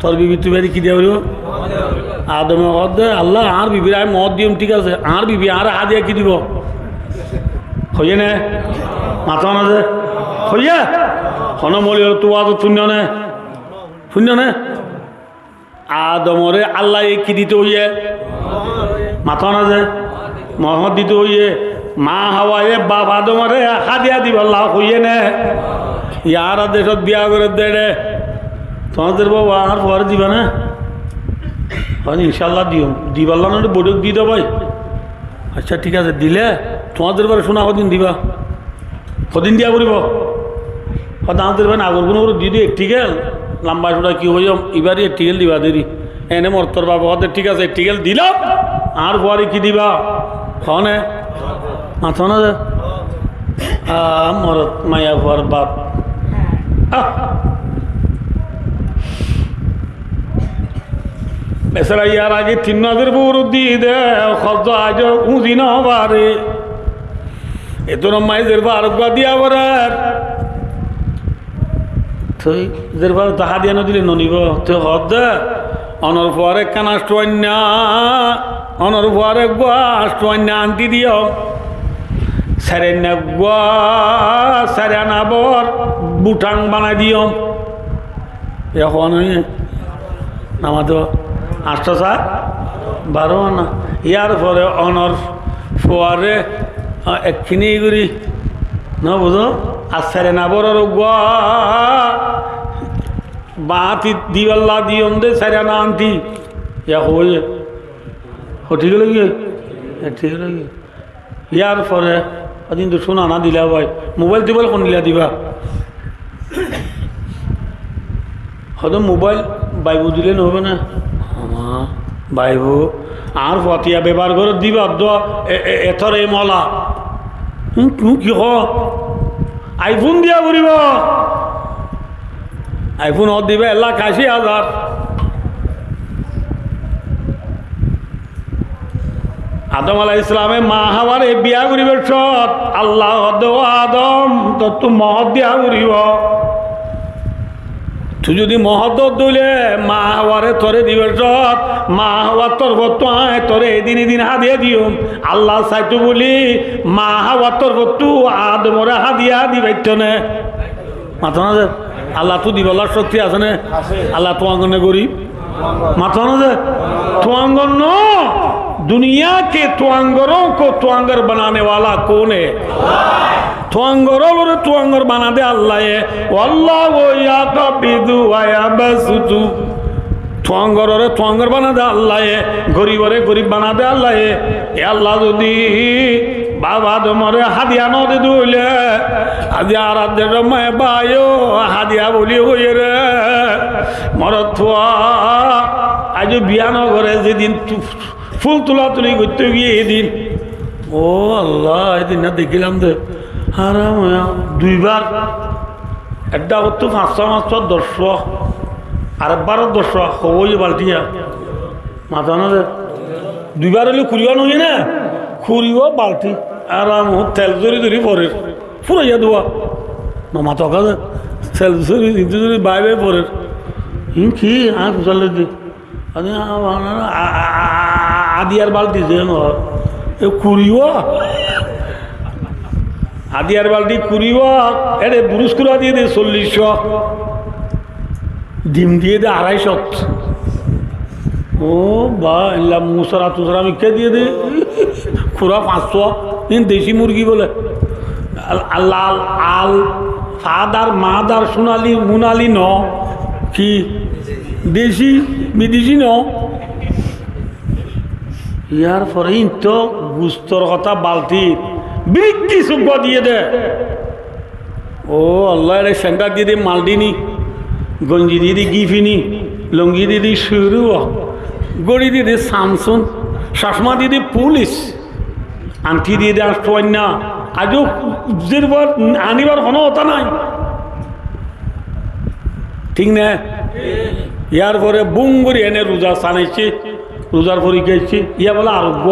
তোর বিবি তুই বাইতে কি দিয়া বলিব আদম হদ আল্লাহ আর বিবির আমি মদ দিম ঠিক আছে আর বিবি আর হাদিয়া কি দিব হইয়ে নে মাথা না যে হইয়া হন মলি তো আজ শূন্য নে আদমরে আল্লাহ কি দিতে হইয়ে মাথা না যে মহম্মদ দিতে হইয়ে মা হাওয়ায়ে বাপ আদমরে হাদিয়া দিব আল্লাহ হইয়ে নে ইয়ার দেশত বিয়া করে দে রে তোমাদের বাবা আর পরে দিবা না ইনশাল্লাহ দিও দিবাল্লা না বৈঠক দিয়ে দেবাই আচ্ছা ঠিক আছে দিলে তোমাদের বারে শোনা কদিন দিবা কদিন দিয়া করিব আমাদের ভাই আগর কোনো দিয়ে দিই একটিকেল লম্বা সোটা কি হয়ে যাও এবারই একটিকেল দিবা দেরি এনে মর্তর বাবা হতে ঠিক আছে একটিকেল দিলাম আর পরে কি দিবা হনে মাথা না মরত মায়া ভর বাপ বেচারা ইয়ার আগে 3 বড় দিয়ে দে খদ্দ আজ উঁচি না বারে এত মাইজের বার দিয়া বরার তুই যে বার তাহা দিয়া নদিলে ননিব তুই হদ অনর পরে কানাস্টন্যা অনর পরে গোয়াস্টন্যা আনতি দিও সারে না গোয়া সারে আনাবর বুটাং বানাই দিও এখন নামাতো 8 না ইয়ার পরে অনর ফোয়ারে একখিনি করি না বুঝো আসারে না বড় গোয়া বাতি দিওয়াল্লা দিয়ম দে সারে না আনতি ইয়া হয়ে ঠিক হলো গিয়ে ঠিক হলো গিয়ে ইয়ার পরে ওদিন তো শোনা না দিলা ভাই মোবাইল টোবাইল কোন দিলা দিবা হয়তো মোবাইল বাইবু দিলে নহবে না বাইবু আর ফতিয়া ব্যবহার করে দিবা এথর এই মলা কি আইফোন দিয়া করিব আইফোন দিবে 1,80,000 আদম আলাইহিস সালামে মা হাওয়ারে বিয়া করিবে সৎ আল্লাহ আদম তো মহৎ দিয়া করিব তুই যদি মহৎ দিলে মা হাওয়ারে তোরে দিবে সৎ মা হাওয়া তোর বস্তু আয় তোরে এদিন হাদিয়া দিও আল্লাহ চাইতো বলি মা হাওয়া তোর বস্তু আদমরে হাদিয়া দিবাইতো নে মাথা না যে আল্লাহ তো দিবলার শক্তি আছে না আল্লাহ তোমার গরিব মাথা না যে তোমার ন दुनिया के तुआंगरों को तुआंगर बनाने वाला कौन है तुआंगरों को तुआंगर बना दे अल्लाह है अल्लाह वो या कबिदु या बसुतु तुआंगरों रे तुआंगर बना दे अल्लाह है गरीबों रे गरीब बना दे अल्लाह है ये अल्लाह जुदी बाबा तुम्हारे हादिया न दे दूले हादिया आराध्य रमाय बायो हादिया बोली हुई रे मरथुआ आज बियानो करे जेदिन ফুল তোলা তুলি করতে গিয়ে এদিন ও আল্লাহ এদিন না দেখিলাম যে হারাম দুইবার একটা করতো 500 10 আরেকবারও 10 ওই বালটিয়া মাথা না দুইবার হলে খুলিও নয় না খুলিও বালতি আরাম তেল জরি ধরি পরে ফুরাইয়া দেওয়া মাথা কাজে তেল জরি ধরি বাইবে পরে কি আর চলে দি আদিয়ার বালতি যে কুড়িও আদিয়ার বালতি কুড়িও এটা দুরুস্কুরা দিয়ে দে 40 ডিম দিয়ে দে 250 ও বা মুসরা তুসরা মিখে দিয়ে দে খুরা 500 দেশি মুরগি বলে লাল আল ফাদার মাদার সোনালি মুনালি ন কি দেশি বিদেশি ন ইয়ার পরে তো গুস্তর কথা বালতি বৃত্তি সুখ দিয়ে দে ও আল্লাহ রে সেন্টার দিয়ে দে মালদিনি গঞ্জি দিয়ে দি গিফিনি লঙ্গি দিয়ে দি শুরু গড়ি দিয়ে দে সামসুন চশমা দিয়ে দি পুলিশ আংটি দিয়ে দে আষ্টনা আজও যেবার আনিবার কোনো হতা নাই ঠিক না ইয়ার পরে বুম করে এনে রোজা চানাইছে রোজার পরি গেছি ইয়া বলে আরোগ্য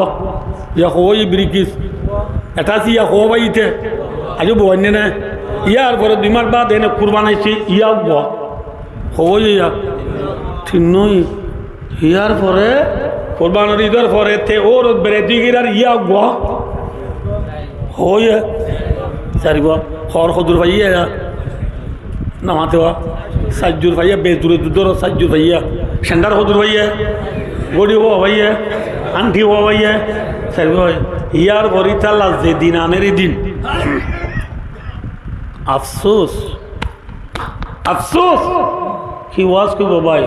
ইয়া হই ব্রিকিস এটা ইয়া হো বাইতে আজও বন্যে না ইয়ার পরে 2 মাস বাদ এনে কুরবানাইছে ইয়া হই ইয়া ঠিক নয় ইয়ার পরে কোরবানোর ঈদের পরে তে ওর বেড়ে গিরার ইয়া হই চারিব হর হদুর ভাইয়া নামাতে সাজ্জুর ভাইয়া বেশ দূরে দূর সাজ্জুর ভাইয়া সেন্টার হদুর ভাইয়া গড়ি হওয়া ভাইয়া আংটি হওয়া ভাইয়া সারিব ভাই ইয়ার বরি তাল্লা যে দিন আনের দিন আফসোস আফসোস কি ওয়াজ করবো ভাই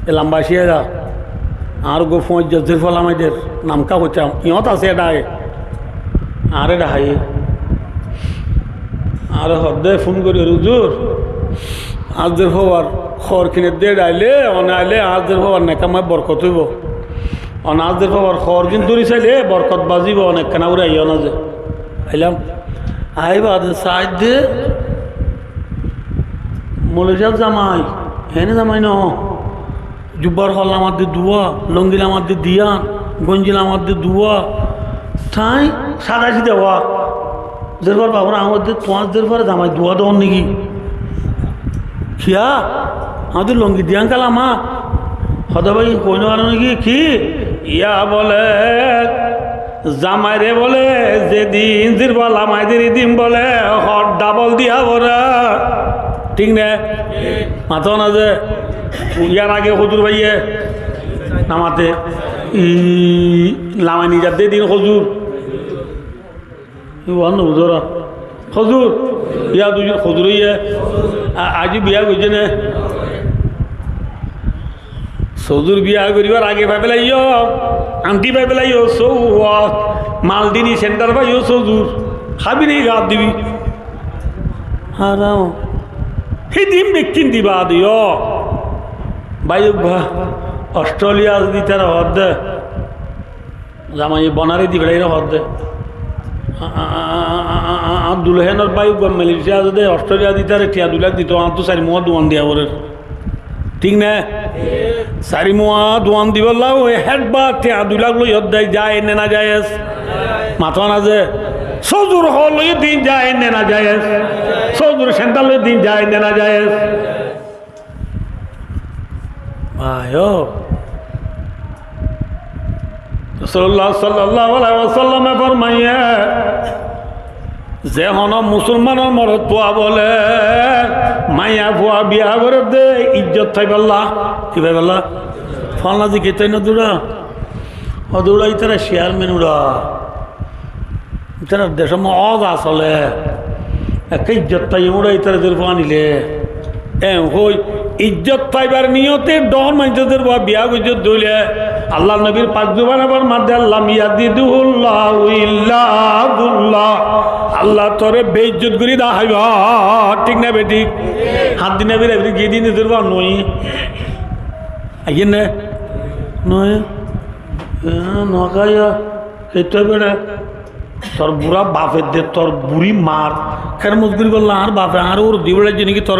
এলাম বাসিয়া আর গো ফোঁজ জজির ফল আমাদের নামকা হচ্ছাম ইহত আছে এটাই আর এটা হাই আর হদ্দে ফোন করি হুজুর আজদের হওয়ার খর কিনে দিয়ে ডাইলে অনাইলে আজদের হওয়ার নেকামায় বরকত হইব অনাজদের হওয়ার খর কিন্তু চাইলে বরকত বাজিব অনেক কেনা উড়ে আইও না যে আইলাম আইবা সাইড দিয়ে মলেশিয়ার জামাই হেনে জামাই ন জুব্বার হল আমার দিয়ে দুয়া লঙ্গিল আমার দিয়ে দিয়া গঞ্জিল আমার দিয়ে দুয়া তাই সাদাশি দেওয়া যেরপর বাবুরা আমাদের 5 দের পরে জামাই দুয়া দেওয়ার নাকি খিয়া আমাদের লঙ্গি দিয়ান কালামা হদা ভাই কই না নাকি কি ইয়া বলে জামাই রে বলে যেদিন জিরবাল আমাদের দিন বলে হট ডাবল দিয়া বলে ঠিক না মাথা না যে ইয়ার আগে হজুর ভাইয়ে নামাতে লামাই নিজার দিয়ে দিন হজুর হুজুর হজুর ইয়া দুজন হজুর ইয়ে আজি বিয়া করছে না সজুর বিয়া করিবার আগে ভাই পেলাইও আন্টি ভাই পেলাইও সৌ মালদিনী সেন্টার ভাইও সজুর খাবি নি গাত দিবি হারাও সেই দিম ব্যক্তি দিবা দিও বাইক অস্ট্রেলিয়া যদি তারা হদ দে জামাই বনারে দি বেড়াইরা হদ দে দুলহেনের বাইক মালয়েশিয়া যদি অস্ট্রেলিয়া দিতে আর টিয়া 2 লাখ দিত আমার তো 4 মুয়া দোয়ান দিয়া ওরে ঠিক না 4 মুয়া দোয়ান দিব লাও হেড বা টিয়া 2 লাখ লই হদ দেয় যায় নে না যায় মাথা না যে সজুর হল দিন যায় নে না যায় সজুর সেন্টার দিন যায় নে না যায় আয়ো রাসূলুল্লাহ সাল্লাল্লাহু আলাইহি ওয়াসাল্লাম ফরমাইয়া যে হন মুসলমানের মরদ পোয়া বলে মাইয়া পোয়া বিয়া করে দে ইজ্জত থাই বললা কি ভাই বললা ফলনা দিকে তাই না দৌড়া ও দৌড়াই তারা চেয়ারম্যান উড়া তারা দেশ অজ আসলে একটা ইজ্জত তাই উড়াই তারা দূর আনিলে হই ইজ্জত পাইবার নিয়তে ডর মানুষদের বিয়া ইজ্জত দইলে আল্লাহ নবীর পাক জুবান আবার মাদ্দে আল্লাহ ইয়াদিদুল্লাহু ইল্লা দুল্লাহ আল্লাহ তোরে বেইজ্জত করি দা হাইবা ঠিক না বেটি হাত দিনে বেরে গিয়ে দিনে দরবা নই আইয়ে না নই নকায়া এটা বেড়ে তোর বুড়া বাপের দে তোর বুড়ি মার খের মজগুরি করলাম আর বাপে আর ওর দিবড়ে জিনিস তোর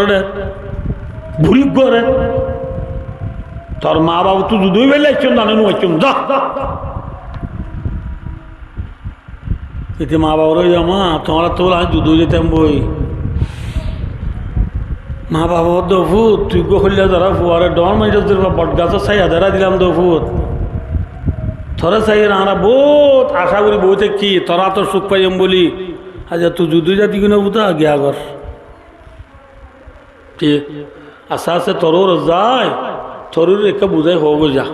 বুড়ি করে তোর মা বাবু তুই দুই বেলা আসছেন জানেন আসছেন যা এতে মা বাবার মা তোমার তো বলে দুধ যেতাম বই মা বাবা দফুত তুই গো হইলে ধরা ফুয়ারে ডর মাইজ বট গাছের চাই ধরা দিলাম দফুত তোরা চাই আমরা বহুত আশা করি বইতে কি তোরা তো সুখ পাইম বলি আচ্ছা তুই যুদ্ধ জাতি কিনে বুঝা গিয়া কর ঠিক আস্তে আস্তে তোর যায় তোর একে বুঝাই হোক যা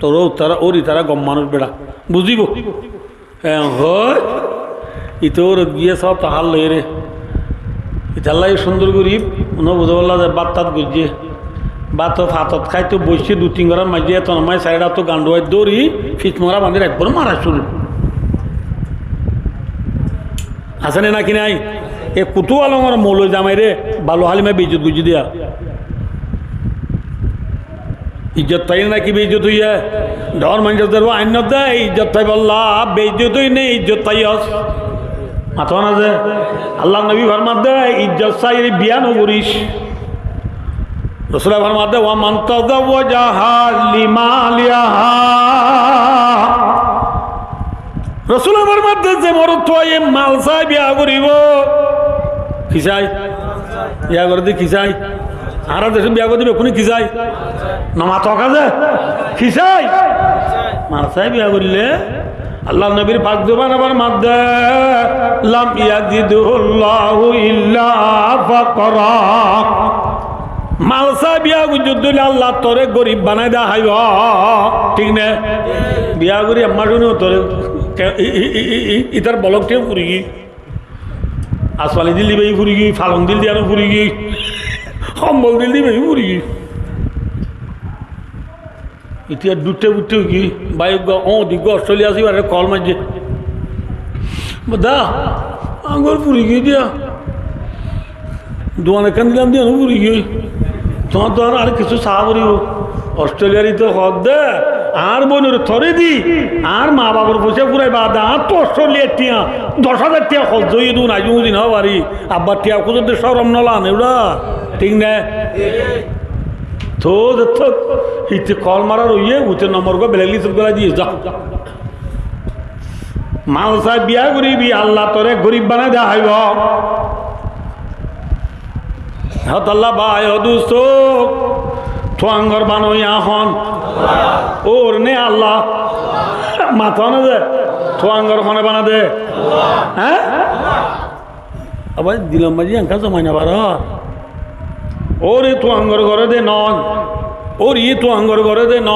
তোর তারা ওর তারা গম মানুষ বেড়া বুঝিব হ্যাঁ হয় ইতোর গিয়ে সব তাহার লই রে ইতাল্লাই সুন্দর করি মনে বুঝে বললা যে বাত তাত গুজিয়ে বাত হাতত খাই তো বসছি 2-3 ঘরের মাঝে তনমায় সাইডা তো গান্ডুয়াই দৌড়ি ফিট মরা বাঁধে একবার মারা শুরু আসেনে নাকি নাই এ কুতু আলমের মৌল জামাই রে বালু হালিমা বেইজ্জত গুজি দিয়া ইজ্জত পাই নাকি বেইজ্জত হইয়া ডর মানুষদের আইন দেয় ইজ্জত পাই বললা বেইজ্জত হই নেই ইজ্জত পাইস মাথা না যে আল্লাহ নবী ফরমাত দেয় ইজ্জত চাই বিয়া নগরিস রাসূল ফরমাত দেয় ওয়া মান তাযাওয়াজা লিমালিহা রাসূল ফরমাত দেয় যে মরদ তো এই মাল চাই বিয়া করিব কি চাই বিয়া করে দি কি চাই আর দেশে বিয়া করে দিবে কোন কি চাই না মাথা কাজে কি চাই মাল চাই বিয়া করিলে আল্লাহ নবীর পাক জবান আবার মাদ্দে লাম ইয়াদিদুল্লাহু ইল্লা ফাকরা মালসা বিয়া গুজুদ্দুল আল্লাহ তোরে গরিব বানাই দা হাইব ঠিক না বিয়া করি আমার শুনে তোরে ইতার বলকটিও ফুরি গি আসওয়ালি দিল দিবে ফুরি গি ফালং দিল দিয়ে ফুরি গি সম্বল দিল দিবে ফুরি গি এতিয়া দুটে বুটে কি বাইক দিগ্গ অস্ট্রেলিয়া আসি আর কল মারছে দা আঙুর পুরি গিয়ে দিয়া দোয়ান এখান দিলাম দিয়ে পুরি গিয়ে তোমার তো আর কিছু চা করিব অস্ট্রেলিয়ারই তো হদ দে আর বোনের থরে দি আর মা বাবার পয়সা পুরাই বাদ আর তো অস্ট্রেলিয়ার টিয়া 10,000 টিয়া খরচ হয়ে দিন আজ দিন হওয়া পারি আব্বার টিয়া খুঁজতে সরম নলান এগুলা ঠিক না তো ইতে কল মারার ওইয়ে উঠে নম্বর গো বেলেলি সবগুলা দিয়ে যা মাল সাহেব বিয়া করিবি আল্লাহ তোরে গরিব বানাই দেয়া হইব হত আল্লাহ ভাই অদুস থোয়াঙ্গর বানই আহন ওর নে আল্লাহ মাথা না দে থোয়াঙ্গর খনে বানা দে হ্যাঁ আবার দিলাম বাজি একা জমাই না বার ওরে তো আঙ্গর ঘরে দে নন ওর ই তো আঙ্গর ঘরে দে ন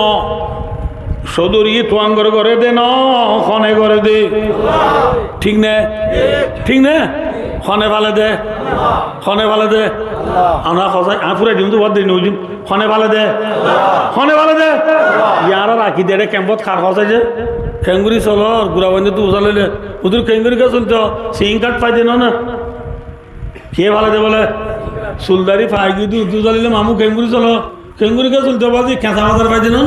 সদর ই তো আঙ্গর ঘরে দে ন খনে ঘরে দে ঠিক না ঠিক না খনে ভালে দে খনে ভালে দে আমরা খসাই পুরাই দিম তো বাদ দিন ওই দিন খনে ভালে দে খনে ভালে দে ইয়ারা রাখি দে ক্যাম্পত খার খসাই যে খেঙ্গুরি চল গুড়া বন্ধু তো উজালে ওদের খেঙ্গুরি কে চলছ সিং কাঠ পাই দে না কে ভালে দে বলে সুলদারি ফাই গিয়ে তুই জ্বালিলে মামু খেঙ্গুরি চলো কেঙ্গুরি কে চলতে পারছি খেঁচা বাজার পাইছি না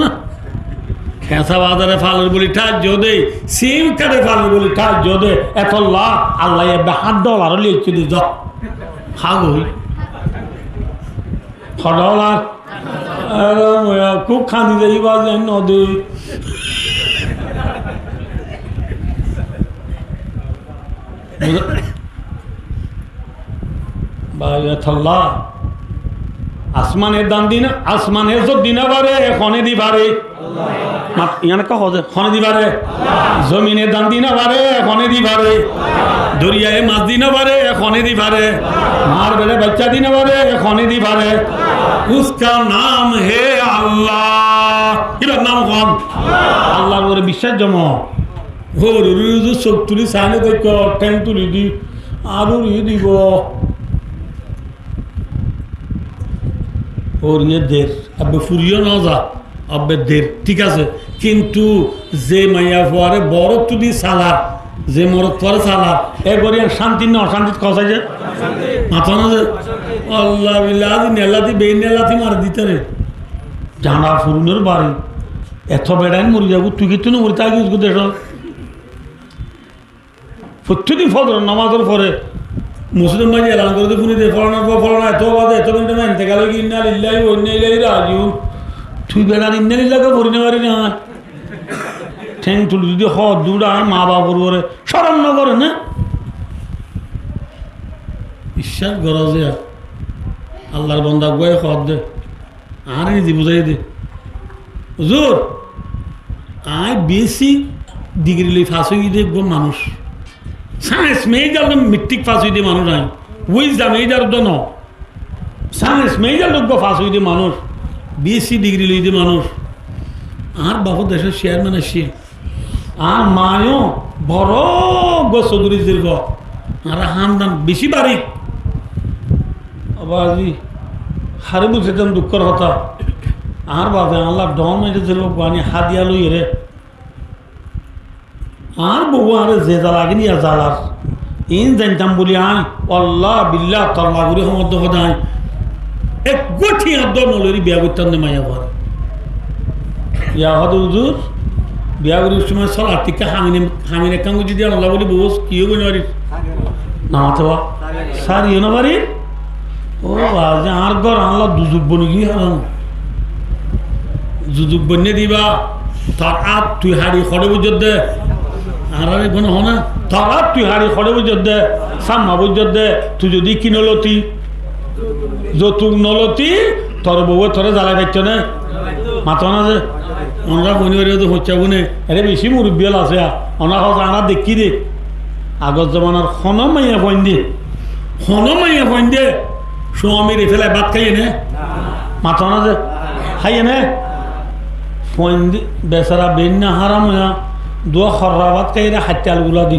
খেঁচা বাজারে ফালের বলি ঠাক যদি সিম কাটে ফালের বলি ঠাক যদি এত লাভ আল্লাহ $100 লিখছে দি যাও হাগই $100 খুব খানি যাই বাজে নদী আসমানের দান দিন আসমানের দিনা পারে খনে দি পারে ইয়ানে কা হজে খনে দি পারে জমিনের দান দিনা পারে খনে দি পারে দরিয়ায় মাছ দিনা পারে খনে দি পারে মার বেড়ে বাচ্চা দিনা পারে খনে দি পারে উসকা নাম হে আল্লাহ কিবার নাম কম আল্লাহর উপরে বিশ্বাস জমা হরুজু চোখ তুলি চাইলে দেখ ঠেং তুলি দি আরো দিব ওর ইয়ে দের আবে ফুরিও না যা আবে দের ঠিক আছে কিন্তু যে মাইয়া ফুয়ারে বড় তুলি সালা যে মরত ফুয়ারে সালা এরপরে শান্তি না অশান্তি কষাই যে মাথা না যে আল্লাহ বিল্লাহ নেলাতি বেই নেলাতি মার দিতে রে জানা ফুরুনের বাড়ি এত বেড়াইন মরি যাবো তুই কিন্তু না মরি তাই কিছু দেশ প্রত্যেকদিন ফজর নামাজের পরে মুসলিম ভাই এলান করে দিয়ে দিয়ে ফলানোর পর ফলানো এত বাদে এত মিনিটে মানতে গেল কি ইন্না লিল্লাহি ওয়া ইন্না ইলাইহি রাজিউন তুই বেড়ার ইন্না লিল্লাহকে পড়ি না পারি না ঠ্যাং তুলি যদি হ দুটা মা বাবার করে স্মরণ না করে না বিশ্বাস করা যে আল্লাহর বন্দা গয়ে খদ দে আর নিজে বুঝাই দে হুজুর আয় বেশি ডিগ্রি লই ফাঁস হয়ে দেখবো মানুষ সায়েন্স মেয়েজার মেট্রিক পাস হইতে মানুষ নাই উইজডাম এইটার তো ন সায়েন্স মেয়েজার যোগ্য পাস হইতে মানুষ বিএসসি ডিগ্রি লইতে মানুষ আর বাবু দেশের চেয়ারম্যান আসছে আর মায়ও বড় চৌধুরী দীর্ঘ আর হামদান বেশি বাড়ি আবার হারে বুঝেতাম দুঃখর কথা আর বাবা আল্লাহ ডন মেটে ছিল গানি হাদিয়া লই রে আর বহু আরে যে জ্বালা নিয়ে জ্বালার ইন জানতাম বলি আয় আল্লাহ বিল্লাহ তাল্লাহ গুলি সমর্থ কথা এক গোঠি আদর নলরি বিয়া করতাম নে মায়া ভর ইয়া হদ হুজুর বিয়া করির সময় সলা টিকা হামিনে কাঙ্গু যদি আল্লাহ বলি বস কি হবে না রে না অথবা স্যার ইয়ে না পারি ও বাজ আর ঘর আল্লাহ দুজুক বনি গিয়ে হারান দুজুক বন্যে দিবা তার আপ তুই হাড়ি খড়ে বুঝত দে আর কোনো হনা তারা তুই হাড়ি খড়ে বুঝত দে সাম্মা বুঝত দে তুই যদি কি নলতি যতুক নলতি তোর বউ তোরে জ্বালাই পাইছ না মাথা না যে ওনারা বনি তো হচ্ছে বনে এরে বেশি মুরব্বিয়াল আছে ওনার হচ্ছে আনা দেখি দে আগত জমানার খন মাইয়া পয়েন দে স্বামী রে ফেলায় ভাত খাইয়ে নে মাথা না যে খাইয়ে নে পয়েন দি বেচারা বেন না হারাম হইয়া দোয়া খররা ভাত খাইয়ে রে হাতে আলুগুলা দি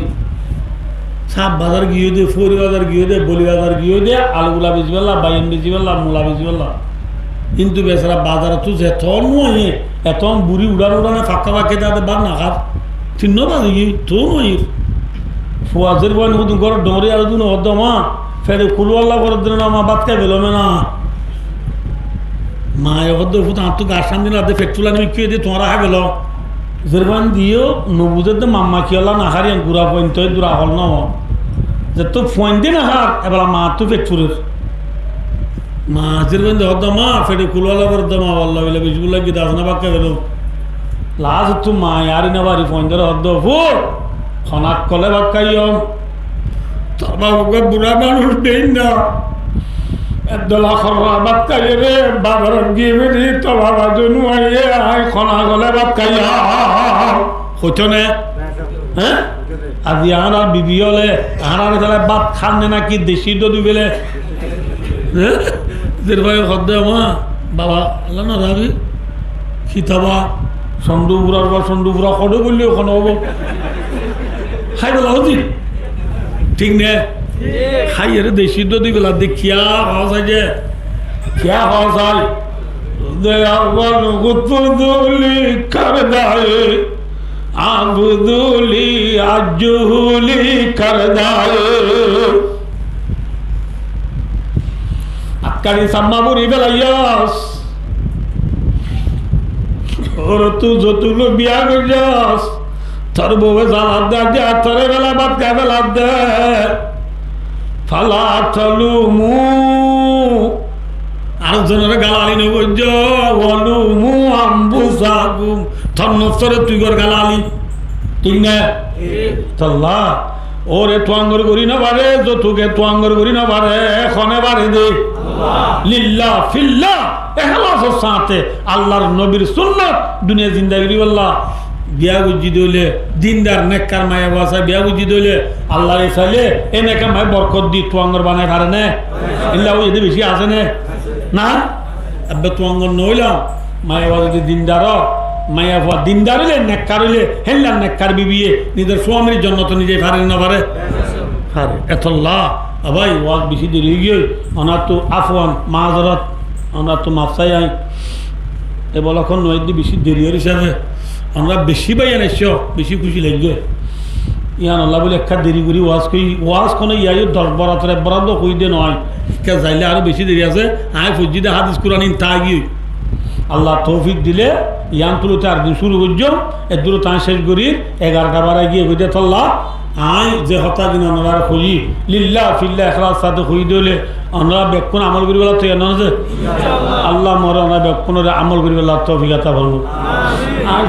সাপ বাজার গিয়ে দে ফরি বাজার গিয়ে দে বলি বাজার গিয়ে দে আলুগুলা বেশি পেলা বাইন বেশি পেলা মূলা বেশি পেলা কিন্তু বেচারা বাজারে তো যেত নয় এত বুড়ি উড়ানে ফাঁকা ফাঁকে তাদের বাদ না খাত চিহ্ন বাজে কি তো নয় ফুয়াজের বয় নতুন ঘর ডরে আর দুন হদ্দমা ফেরে ফুলওয়াল্লা করে দিন না মা বাদ খাই বেলমে না মা হদ্দ ফুট আর তো গাছ সামনে রাতে ফেটুলা নেমে খেয়ে দিয়ে তোমার হা গেল যেরকম দিয়েও নবুজের তো মাম্মা কিয়লা না হারিয়ান গুড়া পয়েন্ট দূরা হল ন যে তো ফোন দিয়ে না হার এবার মা তো ফেটুরের মা যেরকম হদ্দমা ফেটে ফুলওয়াল্লা করে দমা আল্লাহ বলে বিজগুলা কি দাস না বাক্কা গেল লাস্ট তো মা ইয়ারি না বাড়ি ফোন ধরে হদ্দ ফুট খনাক কলে বাক্কাইও তোমাকে বুড়া মানুষ দেই না একদলা খররা বাক্কাইয়ে রে বাবার গিয়ে বেরি তো বাবা জনু আইয়ে আই খনা গলে বাক্কাইয়া হইতনে হ্যাঁ আজি আর বিবি হলে আর গেলে বাপ খান না কি দেশি তো দিবেলে দের ভাই হদ্দ মা বাবা আল্লাহ না রাবি খিতাবা সন্ডুপুরার বা সন্ডুপুরা কড়ে বললে ওখানে হবো খাই বেলা হচ্ছি ঠিক নে খাই এর দেশি তো দিই বেলা দেখিয়া হওয়া যায় যে খিয়া হওয়া যায় গুতুলি করদায়ে আবদুলি আজুলি করদায়ে আকারি সাম্মাবুরি বেলাইয়াস ওর তুই যতগুলো বিয়া করছস তোর বউয়ে জ্বালাত দে আর তোর বেলা বাদ খাই বেলাত দে ফালা তলুমু আরেকজনের গালালি নবজ্জ ওয়ালুমু আম্বুসাকুম তোর নফসরে তুই কর গালালি ঠিক না তাল্লা ওরে তোয়াঙ্গর করি না পারে যতুকে তোয়াঙ্গর করি না পারে এখনে বাড়ি দে লিল্লাহ ফিল্লাহ এখলাসের সাথে আল্লাহর নবীর সুন্নাত দুনিয়া জিন্দাগি আল্লাহ বিয়া বুঝি দইলে দিনদার নেককার মায়া বাসা বিয়া বুঝি দইলে আল্লাহরে চাইলে এ নেকা মায় বরকত দি তোয়াঙ্গর বানায় পারে না ইল্লা ওই বেশি আছে না আব্বা তোয়াঙ্গর নইলাম মায়া বাসা যদি দিনদার মায়া ভা দিনদার হইলে নেককার হইলে হেললাম নেককার বিবিয়ে নিজের স্বামীর জন্য তো নিজে পারেন না পারে পারে এতল্লাহ ভাই ওয়াজ বেশি দেরি হয়ে গিয়ে ওনার তো আফওয়ান মাহাজরত ওনার তো মাফসাই আই এ বলখন নয় বেশি দেরি হয়ে হিসাবে আমরা বেশি পাই আনাইছ বেশি খুশি লাগবে ইয়ান আল্লাহ বলে একটা দেরি করি ওয়াজ কোনো ইয়াই 10 বরাতের বরাদ্দ কই দে নয় কে যাইলে আরো বেশি দেরি আছে আয় ফজিদে হাদিস কোরআন তা গিয়ে আল্লাহ তৌফিক দিলে ইয়ান তুলতে আর দিন শুরু করছ এর দূর তা শেষ করি 11টা বারে গিয়ে কইতে তল্লা আয় যে হতা দিন আমরা খুঁজি লিল্লাহ ফিল্লাহ এখলাস সাথে খুঁজি দিলে আমরা বেক্ষণ আমল করি বেলা তৈরি নয় যে আল্লাহ মরে আমরা বেক্ষণ আমল করি বেলা তৌফিক আতা ভালো আর